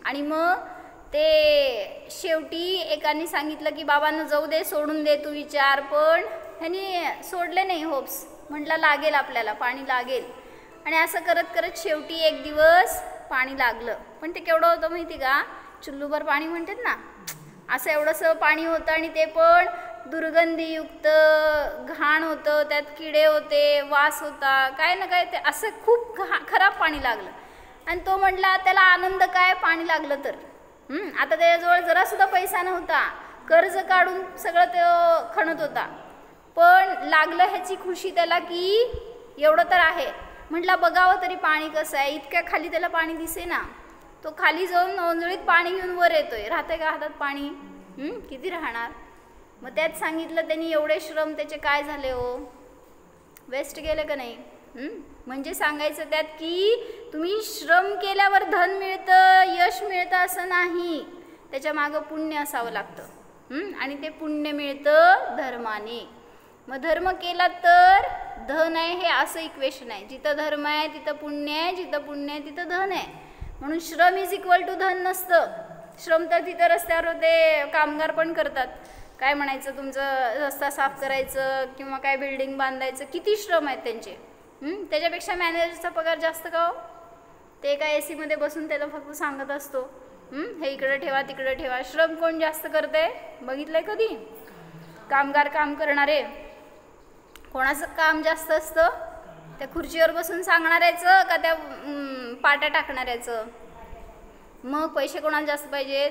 आणि मग ते शेवटी एकाने सांगितलं की बाबांनो जाऊ दे, सोडून दे तू विचार. पण ह्यांनी सोडले नाही होप्स. म्हटलं लागेल आपल्याला, पाणी लागेल. आणि असं करत करत शेवटी एक दिवस पाणी लागलं. पण ते केवढं होतं माहिती का? चुल्लूभर पाणी म्हणतात ना, असं एवढंसं पाणी होतं. आणि ते पण दुर्गंधीयुक्त, घाण होतं, त्यात किडे होते, वास होता, काय ना काय, ते असं खूप खराब पाणी लागलं. आणि तो म्हटला त्याला आनंद काय, पाणी लागलं तर. आता त्याच्याजवळ जरासुद्धा पैसा नव्हता, कर्ज काढून सगळं तो खणत होता, पण लागलं ह्याची खुशी त्याला की एवढं तर आहे. म्हटला बघावं तरी पाणी कसं आहे. इतक्या खाली त्याला पाणी दिसे ना. तो खाली जाऊन ओंजळीत पाणी घेऊन वर येतोय. राहतंय का हातात पाणी? किती राहणार. मग त्यात सांगितलं त्यांनी एवढे श्रम त्याचे काय झाले हो, वेस्ट गेले का नाही. म्हणजे सांगायचं त्यात की तुम्ही श्रम केल्यावर धन मिळतं, यश मिळतं असं नाही, त्याच्या मागं पुण्य असावं लागतं. आणि ते पुण्य मिळतं धर्माने. मग धर्म केला तर धन आहे, हे असं इक्वेशन आहे. जिथं धर्म आहे तिथं पुण्य आहे, जिथं पुण्य आहे तिथं धन आहे. म्हणून श्रम इज इक्वल टू धन नसतं. श्रम तर तिथं रस्त्यावर ते कामगार पण करतात. काय म्हणायचं, तुमचं रस्ता साफ करायचं किंवा काय बिल्डिंग बांधायचं, किती श्रम आहेत त्यांचे. त्याच्यापेक्षा मॅनेजरचा पगार जास्त का हो? ते काय AC मध्ये बसून त्याला फक्त सांगत असतो हे इकडे ठेवा तिकडे ठेवा. श्रम कोण जास्त करते बघितलंय कधी? कामगार काम करणारे. कोणाचं काम जास्त असतं? त्या खुर्चीवर बसून सांगणाऱ्याचं का त्या पाट्या टाकणाऱ्याचं? मग पैसे कोणाला जास्त पाहिजेत?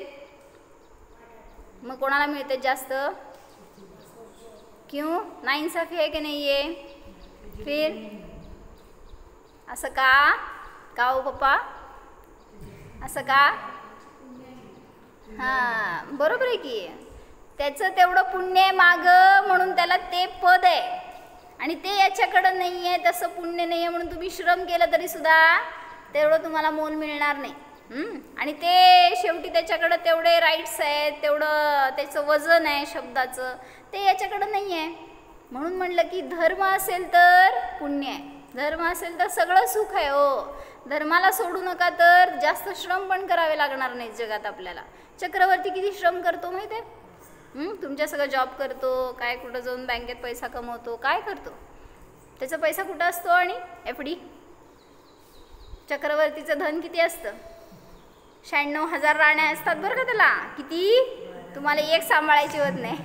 मग कोणाला मिळते जास्त? क्यों? नाइंसाफी है की नहीं है? फिर असं का हो पप्पा? असं का? हां बरोबर आहे की. त्याचं तेवढं पुण्य आहे मागं म्हणून त्याला ते पद आहे, आणि ते याच्याकडं नाही आहे, तसं पुण्य नाही आहे म्हणून तुम्ही श्रम केलं तरी सुद्धा तेवढं तुम्हाला मोल मिळणार नाही. आणि ते शेवटी त्याच्याकडं तेवढे राईट्स आहेत, तेवढं त्याचं वजन आहे शब्दाचं, ते याच्याकडं नाही आहे. म्हणून म्हणलं की धर्म असेल तर पुण्य आहे, धर्म असेल तर सगळं सुख आहे हो. धर्माला सोडू नका तर जास्त श्रम पण करावे लागणार नाहीत जगात आपल्याला. चक्रवर्ती किती श्रम करतो माहिती आहे? तुमच्या सगळं जॉब करतो, काय कुठं जाऊन बँकेत पैसा कमवतो, काय करतो, त्याचा पैसा कुठं असतो? आणि FD. चक्रवर्तीचं धन किती असतं? 96,000 राण्या असतात बरं का त्याला. किती? तुम्हाला एक सांभाळायची होत नाही.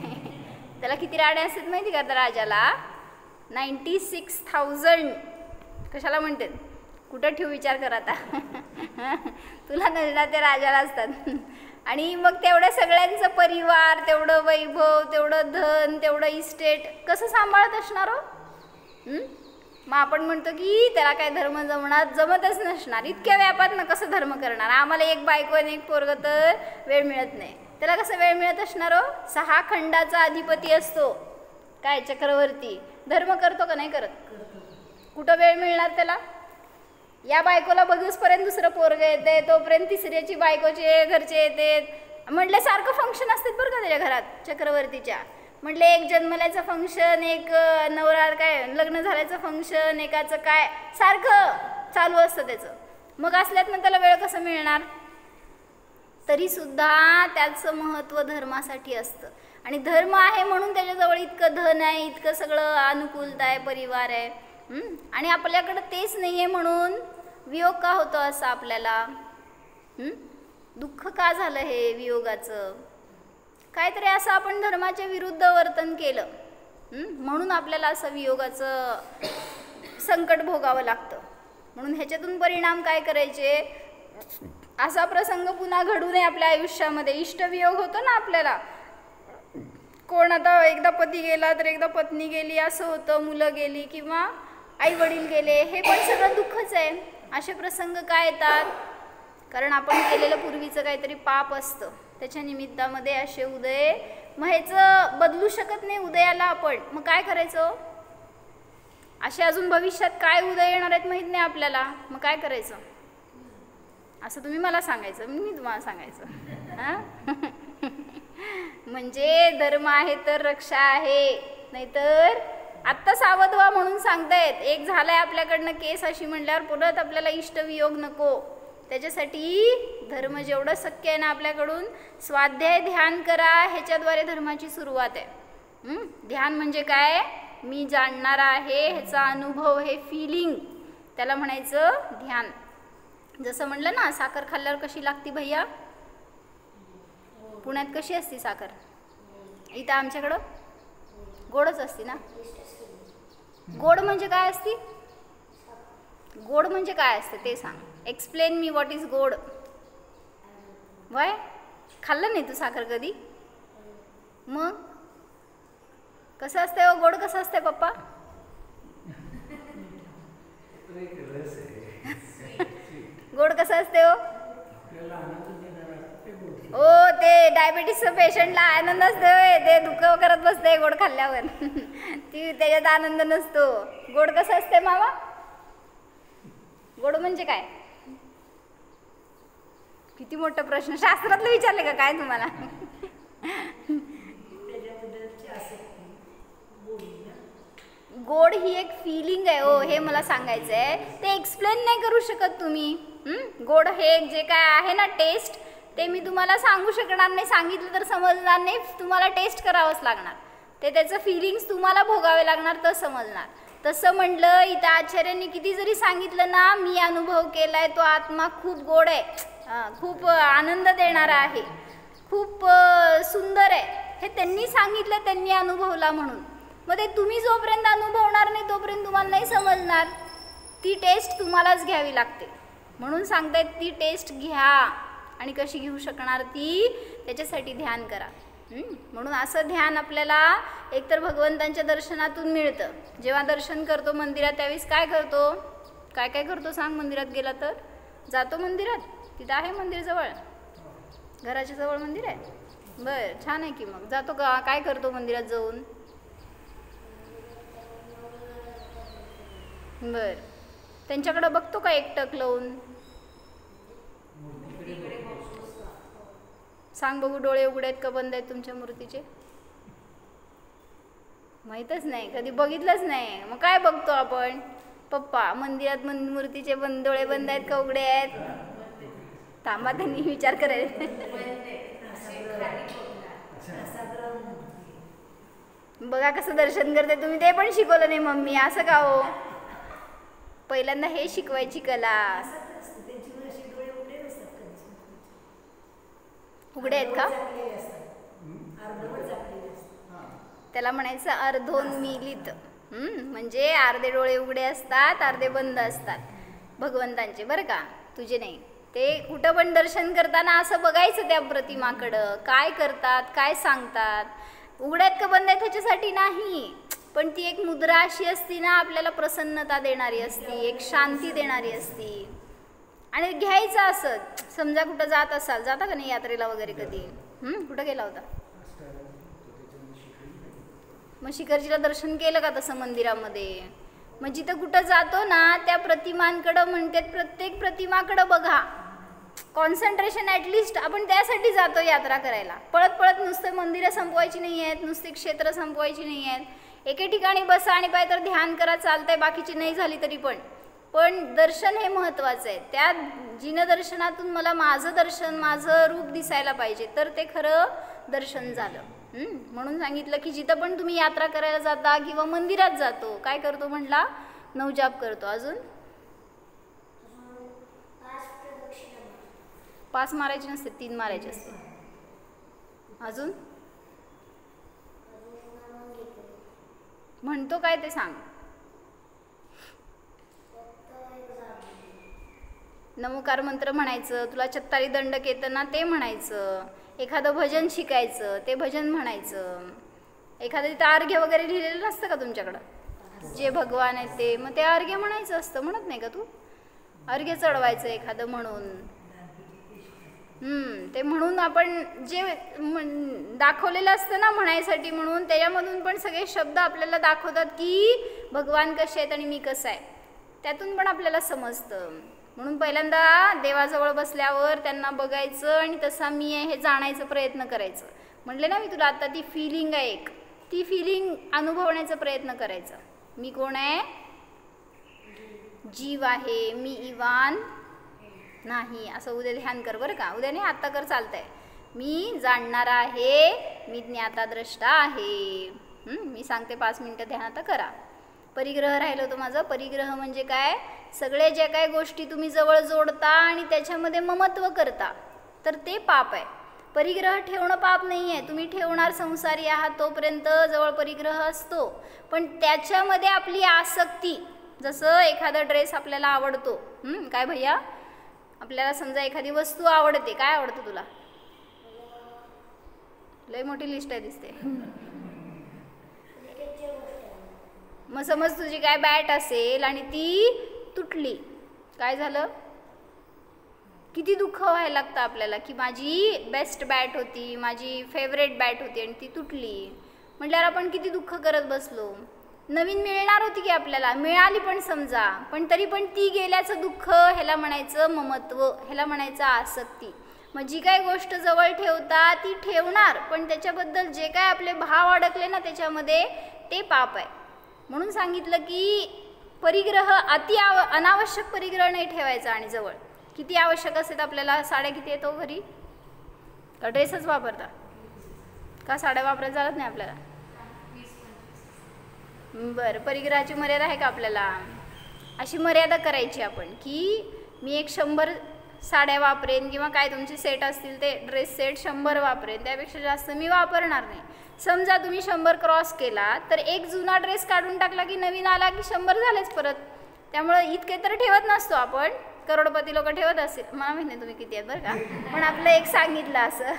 त्याला किती राण्या असतात माहिती का त्या राजाला? 96,000. कशाला म्हणते? कुठं ठेवू विचार कर आता. तुला नजरा त्या राजाला असतात. आणि मग तेवढ्या सगळ्यांचं परिवार, तेवढं वैभव, तेवढं धन, तेवढं इस्टेट कसं सांभाळत असणार हो? मग आपण म्हणतो की त्याला काय धर्म जमतच नसणार. इतक्या व्यापातनं कसं धर्म करणार? आम्हाला एक बायको आणि एक पोरगं तर वेळ मिळत नाही. त्याला कसं वेळ मिळत असणार हो? 6 खंडाचा अधिपती असतो काय चक्रवर्ती. धर्म करतो का नाही करत? कुठं वेळ मिळणार त्याला? या बायकोला बघूसपर्यंत दुसरं पोरगं येते, तोपर्यंत तिसऱ्याची बायकोचे घरचे येते. म्हटले सारखं फंक्शन असतात बरं का त्याच्या घरात चक्रवर्तीच्या. म्हटले एक जन्मल्याचं फंक्शन, एक नवरा काय लग्न झाल्याचं फंक्शन, एकाचं काय सारखं चालू असतं त्याचं. मग असल्यात त्याला वेळ कसं मिळणार? तरीसुद्धा त्याचं महत्त्व धर्मासाठी असतं. आणि धर्म आहे म्हणून त्याच्याजवळ इतकं धन आहे, इतकं सगळं अनुकूलता आहे, परिवार आहे. आणि आपल्याकडं तेच नाही आहे म्हणून वियोग का होतो असं आपल्याला? दुःख का झालं हे वियोगाचं? काहीतरी असं आपण धर्माच्या विरुद्ध वर्तन केलं म्हणून आपल्याला असं वियोगाचं संकट भोगावं लागतं. म्हणून ह्याच्यातून परिणाम काय करायचे? असा प्रसंग पुन्हा घडू नये आपल्या आयुष्यामध्ये. इष्टवियोग होतो ना आपल्याला. कोण आता एकदा पती गेला तर एकदा पत्नी गेली असं होतं, मुलं गेली किंवा आई वडील गेले, हे पण सगळं दुःखच आहे. असे प्रसंग काय येतात? कारण आपण केलेलं पूर्वीचं काहीतरी पाप असतं, त्याच्या निमित्तामध्ये असे उदय. मग ह्याचं बदलू शकत नाही उदयाला आपण. मग काय करायचं? असे अजून भविष्यात काय उदय येणार आहेत माहीत नाही आपल्याला. मग काय करायचं? असं तुम्ही मला सांगायचं, मी तुम्हाला सांगायचं. हां म्हणजे धर्म आहे तर रक्षा आहे, नाहीतर आत्ता सावध व्हा म्हणून सांगतायत. एक झालाय आपल्याकडनं केस अशी म्हणल्यावर परत आपल्याला इष्टवियोग नको. त्याच्यासाठी धर्म जेवढं शक्य आहे ना आपल्याकडून स्वाध्याय ध्यान करा. ह्याच्याद्वारे धर्माची सुरुवात आहे. ध्यान म्हणजे काय? मी जाणणार आहे ह्याचा अनुभव, हे फिलिंग, त्याला म्हणायचं ध्यान. जसं म्हणलं ना साखर खाल्ल्यावर कशी लागती भैया? पुण्यात कशी असती साखर? इथं आमच्याकडं गोडच असते ना. गोड म्हणजे काय असती? गोड म्हणजे काय असते ते सांग. एक्सप्लेन मी व्हॉट इज गोड. वाय खाल्लं नाही तू साखर कधी? मग कसं असते हो गोड? कसं असते पप्पा? गोड कसं असते हो? ओ ते डायबिटीसचं पेशंटला आनंद असतो, ते दुःख करत बसते गोड खाल्ल्यावर. ती त्याच्यात आनंद नसतो. गोड कसं असते मामा? गोड म्हणजे काय? किती मोठा प्रश्न. शास्त्रातलं विचारले का काय तुम्हाला? गोड ही एक फिलिंग आहे हो, हे मला सांगायचं आहे. ते एक्सप्लेन नाही करू शकत तुम्ही. गोड हे जे काय आहे ना टेस्ट, ते मी तुम्हाला सांगू शकणार नाही, सांगितलं तर समजणार नाही, तुम्हाला टेस्ट करावंच लागणार, ते त्याचं फिलिंग्स तुम्हाला भोगावे लागणार तर समजणार. तसं म्हटलं इथं आचार्यांनी किती जरी सांगितलं ना, मी अनुभव केलाय तो आत्मा खूप गोड आहे, खूप आनंद देणारा आहे, खूप सुंदर आहे, हे त्यांनी सांगितलं, त्यांनी अनुभवला म्हणून. मग ते तुम्ही जोपर्यंत अनुभवणार नाही तोपर्यंत तुम्हाला नाही समजणार. ती टेस्ट तुम्हालाच घ्यावी लागते, म्हणून सांगतायत ती टेस्ट घ्या. आणि कशी घेऊ शकणार ती, त्याच्यासाठी ध्यान करा. म्हणून असं ध्यान आपल्याला एकतर भगवंतांच्या दर्शनातून मिळतं. जेव्हा दर्शन करतो मंदिरात त्यावेळेस काय करतो, काय काय करतो सांग? मंदिरात गेला तर जातो मंदिरात, तिथं आहे मंदिर जवळ, घराच्या जवळ मंदिर आहे, बरं छान आहे की. मग जातो का, काय करतो मंदिरात जाऊन? बर, त्यांच्याकडं बघतो का एकटक लावून? सांग बघू, डोळे उघडे आहेत का बंद आहेत तुमच्या मूर्तीचे? माहीतच नाही, कधी बघितलंच नाही, मग काय बघतो आपण? पप्पा मंदिरात मूर्तीचे डोळे बंद आहेत का उघडे आहेत? थांबा, त्यांनी विचार करायला. बघा कसं दर्शन करते तुम्ही, ते पण शिकवलं नाही मम्मी, असं का हो? पहिल्यांदा हे शिकवायची कला. उघडे आहेत का? त्याला म्हणायचं अर्धोन्मीलित, म्हणजे अर्धे डोळे उघडे असतात, अर्धे बंद असतात भगवंतांचे, बरं का, तुझे नाही. ते कुठं पण दर्शन करताना असं बघायचं त्या प्रतिमाकडं, काय करतात, काय सांगतात, उघड्यात का बंद आहेत ह्याच्यासाठी नाही, पण ती एक मुद्रा अशी असती ना, आपल्याला प्रसन्नता देणारी असती, एक शांती देणारी असती. आणि घ्यायचं असं, समजा कुठं जात असाल, जाता का नाही यात्रेला वगैरे कधी? कुठं गेला होता? मग शिखरजीला दर्शन केलं का तसं मंदिरामध्ये? मग जिथं कुठं जातो ना त्या प्रतिमांकडं म्हणतात, प्रत्येक प्रतिमाकडं बघा, कॉन्सन्ट्रेशन ॲटलिस्ट आपण त्यासाठी जातो यात्रा करायला. पळत पळत नुसतं मंदिरं संपवायची नाही आहेत, नुसते क्षेत्र संपवायची नाही आहेत. एके ठिकाणी बसा आणि पाय तर ध्यान करा, चालतंय, बाकीची नाही झाली तरी पण दर्शन हे महत्त्वाचं आहे. त्या जिनदर्शनातून मला माझं दर्शन, माझं रूप दिसायला पाहिजे, तर ते खरं दर्शन झालं. म्हणून सांगितलं की जिथं पण तुम्ही यात्रा करायला जाता किंवा मंदिरात जातो, काय करतो म्हटला? नवजाप करतो. अजून 5 मारायचे नसते, 3 मारायचे असते. अजून म्हणतो काय ते सांग. नमोकार मंत्र म्हणायचं, तुला 44 दंडक येतं ना ते म्हणायचं, एखादं भजन शिकायचं, ते भजन म्हणायचं, एखादं तिथं अर्घ्य वगैरे लिहिलेलं नसतं का तुमच्याकडं, जे भगवान आहेत ते, मग ते अर्घ्य म्हणायचं असतं, म्हणत नाही का तू? अर्घ्य चढवायचं एखादं म्हणून. ते म्हणून आपण जे दाखवलेलं असतं ना म्हणायसाठी, म्हणून त्याच्यामधून पण सगळे शब्द आपल्याला दाखवतात की भगवान कसे आहेत आणि मी कसं आहे, त्यातून पण आपल्याला समजतं. म्हणून पहिल्यांदा देवाजवळ बसल्यावर त्यांना बघायचं आणि तसा मी आहे हे जाणायचा प्रयत्न करायचं. म्हटले ना मी तुला आता, ती फिलिंग आहे एक, ती फिलिंग अनुभवण्याचा प्रयत्न करायचा. मी कोण आहे? जीव आहे, मी इवान नाही. असं उद्या ध्यान कर बरं का, उद्या नाही आत्ता कर, चालतंय. मी जाणणारा आहे, मी ज्ञाताद्रष्टा आहे. मी सांगते 5 मिनटं ध्यान आता करा. परिग्रह राहिलं होतं माझं. परिग्रह म्हणजे काय? सगळे ज्या काय गोष्टी तुम्ही जवळ जोडता आणि त्याच्यामध्ये ममत्व करता, तर ते पाप आहे. परिग्रह ठेवणं पाप नाही आहे. तुम्ही ठेवणार संसारी आहात तोपर्यंत जवळ परिग्रह असतो, पण त्याच्यामध्ये आपली आसक्ती, जसं एखादा ड्रेस आपल्याला आवडतो, काय भैया, आपल्याला समजा एखादी वस्तू आवडते, काय आवडतं तुला? लय मोठी लिस्ट आहे दिसते. मग समज तुझी काय बॅट असेल आणि ती तुटली, काय झालं? किती दुःख व्हायला लागतं आपल्याला की माझी बेस्ट बॅट होती, माझी फेवरेट बॅट होती आणि ती तुटली. म्हटल्यावर आपण किती दुःख करत बसलो. नवीन मिळणार होती की आपल्याला, मिळाली पण समजा, पण तरी पण ती गेल्याचं दुःख, ह्याला म्हणायचं ममत्व, ह्याला म्हणायचं आसक्ती. मग जी काय गोष्ट जवळ ठेवता ती ठेवणार, पण त्याच्याबद्दल जे काय आपले भाव अडकले ना त्याच्यामध्ये, ते पाप आहे. म्हणून सांगितलं की परिग्रह, अनावश्यक परिग्रह नाही ठेवायचा. आणि जवळ किती आवश्यक असेल आपल्याला, साड्या किती येतो घरी, का ड्रेसच वापरता का साड्या वापरायला चालत नाही आपल्याला? बरं, परिग्रहाची मर्यादा आहे का आपल्याला? अशी मर्यादा करायची आपण की मी एक 100 साड्या वापरेन किंवा काय तुमचे सेट असतील ते ड्रेस सेट 100 वापरेन, त्यापेक्षा जास्त मी वापरणार नाही. समजा तुम्ही 100 क्रॉस केला तर एक जुना ड्रेस काढून टाकला की नवीन आला की 100 झालेच परत. त्यामुळं इतके तर ठेवत नसतो आपण, करोडपती लोक ठेवत असेल, मला माहिती नाही तुम्ही किती आहेत बरं का, पण आपलं एक सांगितलं असं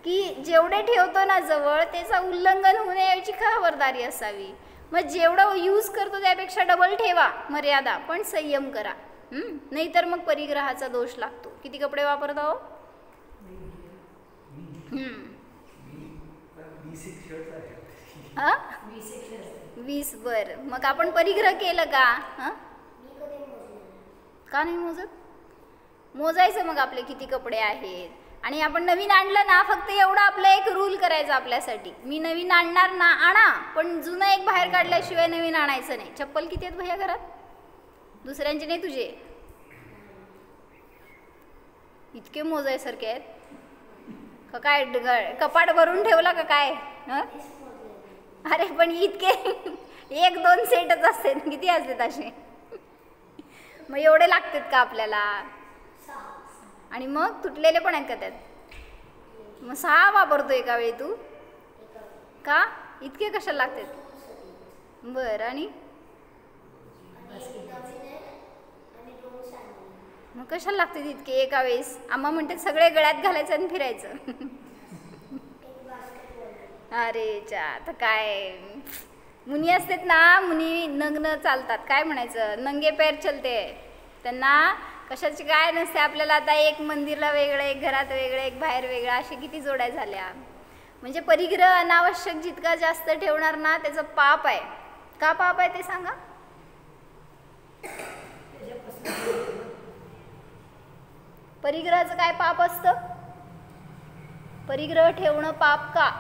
की जेवढे ठेवतो ना जवळ त्याचं उल्लंघन होण्याची खबरदारी असावी. मग जेवढं यूज करतो त्यापेक्षा डबल ठेवा मर्यादा, पण संयम करा. नाहीतर मग परिग्रहाचा दोष लागतो. किती कपडे वापरता हो? 20. बरं, मग आपण परिग्रह केलं का? का नाही मोजत? मोजायचं मग आपले किती कपडे आहेत. आणि आपण नवीन आणलं ना, फक्त एवढं आपलं एक रूल करायचं आपल्यासाठी, मी नवीन आणणार ना आणा, पण जुनं एक बाहेर काढल्याशिवाय नवीन आणायचं नाही. चप्पल किती आहेत भैया घरात? दुसऱ्यांचे नाही, तुझे? इतके मोजायसारखे आहेत का काय? कपाट भरून ठेवला का काय? अरे पण इतके 1-2 सेटच असते, किती असतात असे? मग एवढे लागतात का आपल्याला? आणि मग तुटलेले पण आहेत का त्यात? मग 6 वापरतो एका वेळी तू का? इतके कशाला लागतात? बरं, आणि मग कशाला लागते इतके एका वेळेस? आम्हा म्हणते सगळे गळ्यात घालायचं आणि फिरायचं. अरे चा, आता काय मुनी असतात ना, मुनी नग्न चालतात, काय म्हणायचं, नंगे पैर चलते. त्यांना कशाची काय नसते. आपल्याला आता एक मंदिरला वेगळं, एक घरात वेगळं, एक बाहेर वेगळं, असे किती जोड्या झाल्या. म्हणजे परिग्रह अनावश्यक जितका जास्त ठेवणार ना त्याचं पाप आहे. का पाप आहे ते सांगा? परिग्रहाचं काय पाप असतं? परिग्रह ठेवणं पाप का?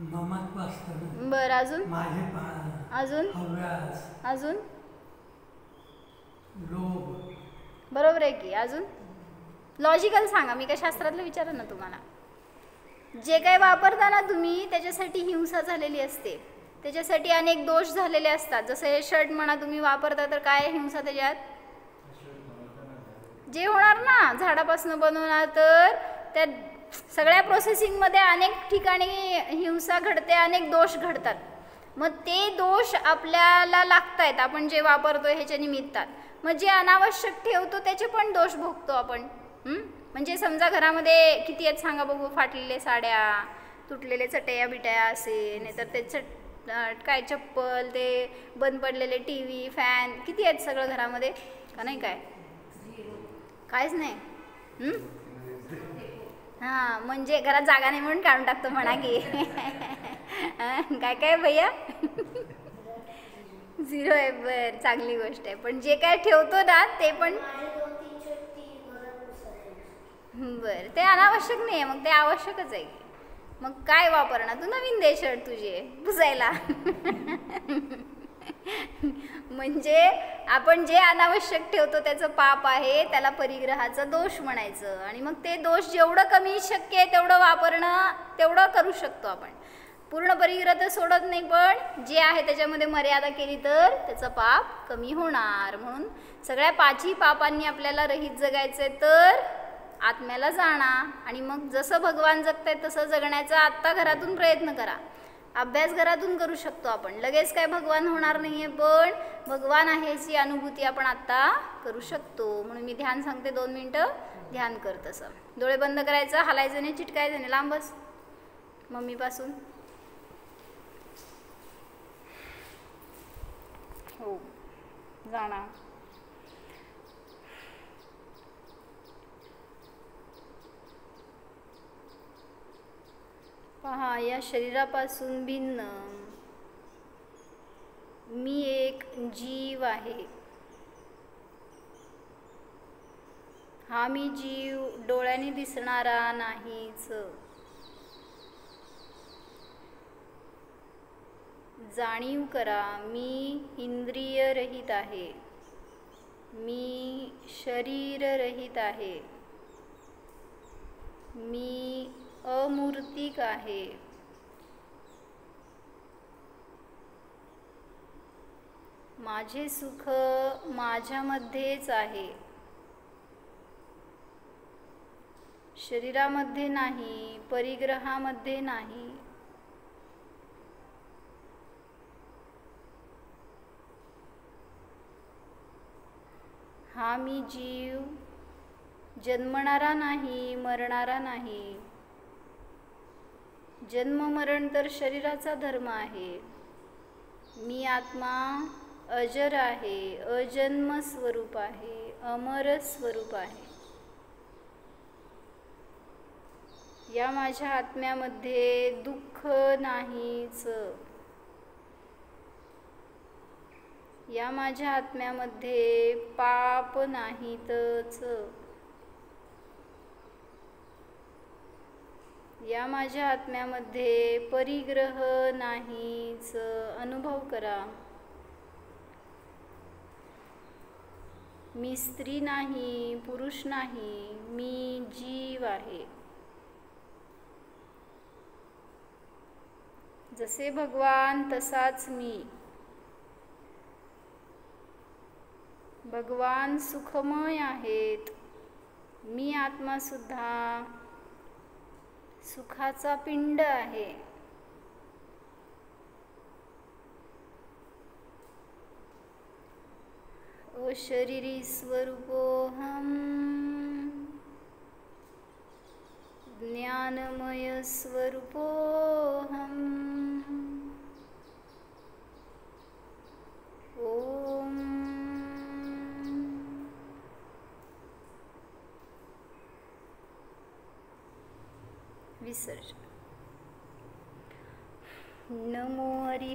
बरं, अजून अजून अजून बरोबर आहे की. अजून लॉजिकल सांगा, मी काय शास्त्रातलं विचारलं ना तुम्हाला. जे काय वापरता ना तुम्ही त्याच्यासाठी हिंसा झालेली असते, त्याच्यासाठी अनेक दोष झालेले असतात. जसं हे शर्ट म्हणा तुम्ही वापरता तर काय हिंसा त्याच्यात? जे होणार ना, झाडापासून बनवणार तर त्या सगळ्या प्रोसेसिंगमध्ये अनेक ठिकाणी हिंसा घडते, अनेक दोष घडतात. मग ते दोष आपल्याला लागतायत आपण जे वापरतो ह्याच्या निमित्तात. मग जे अनावश्यक ठेवतो त्याचे पण दोष भोगतो आपण. म्हणजे समजा घरामध्ये किती आहेत सांगा बघू, फाटलेले साड्या, तुटलेले चटया बिटया असे, नाहीतर ते काय चप्पल, ते बंद पडलेले TV, फॅन, किती आहेत सगळं घरामध्ये का नाही? काय काहीच नाही. हां, म्हणजे घरात जागा नाही म्हणून काढून टाकतो म्हणा की. काय काय भैया? 0 आहे. बरं, चांगली गोष्ट आहे. पण जे काय ठेवतो ना ते पण बरं, ते अनावश्यक नाही आहे, मग ते आवश्यकच आहे. मग काय वापरणार तू? नवीन दे शर्ट तुझे पुसायला. म्हणजे आपण जे अनावश्यक ठेवतो त्याचं पाप आहे, त्याला परिग्रहाचा दोष म्हणायचं. आणि मग ते दोष जेवढं कमी शक्य आहे तेवढं वापरणं, तेवढं करू शकतो आपण. पूर्ण परिग्रह तर सोडत नाही, पण जे आहे त्याच्यामध्ये मर्यादा केली तर त्याचं पाप कमी होणार. म्हणून सगळ्या 5ही पापांनी आपल्याला रहित जगायचंय तर आत्म्याला जाणा. आणि मग जसं भगवान जगतायत तसं जगण्याचा आत्ता घरातून प्रयत्न करा. अभ्यास घरातून करू शकतो आपण, लगेच काय भगवान होणार नाही आहे, पण भगवान आहे याची अनुभूती आपण आत्ता करू शकतो. म्हणून मी ध्यान सांगते, 2 मिनटं ध्यान कर. तसं डोळे बंद करायचं, हलायचं नाही, चिटकायचं नाही, लांबच मम्मीपासून. हो, जाणार. पहा, या शरीरापासून भिन्न मी एक जीव आहे. हा मी जीव डोळ्याने दिसणारा नाहीच. जाणीव करा, मी इंद्रिय रहित आहे, मी शरीर रहित आहे, मी अमूर्तिक आहे. माझे सुख माझ्यामध्येच आहे, शरीरामध्ये नाही, परिग्रहामध्ये नाही. हा मी जीव जन्मणारा नाही, मरणारा नाही. जन्म मरण तर शरीराचा धर्म आहे. मी आत्मा अजर आहे, अजन्म स्वरूप आहे, अमर स्वरूप आहे. या माझ्या आत्म्यामध्ये दुःख नाहीच. या माझ्या आत्म्यामध्ये पाप नाहीतच. या माझ्या आत्म्यामध्ये परिग्रह नाहीच. अनुभव करा. मी स्त्री नाही, पुरुष नाही, मी जीव आहे. जसे भगवान तसाच मी. भगवान सुखमय आहेत. मी आत्मा सुद्धा सुखाचा पिंड आहे. अशरीरी स्वरूपोऽहम् ज्ञानमय स्वरूपोऽहम्. ओम विसर्जन. नमो हरि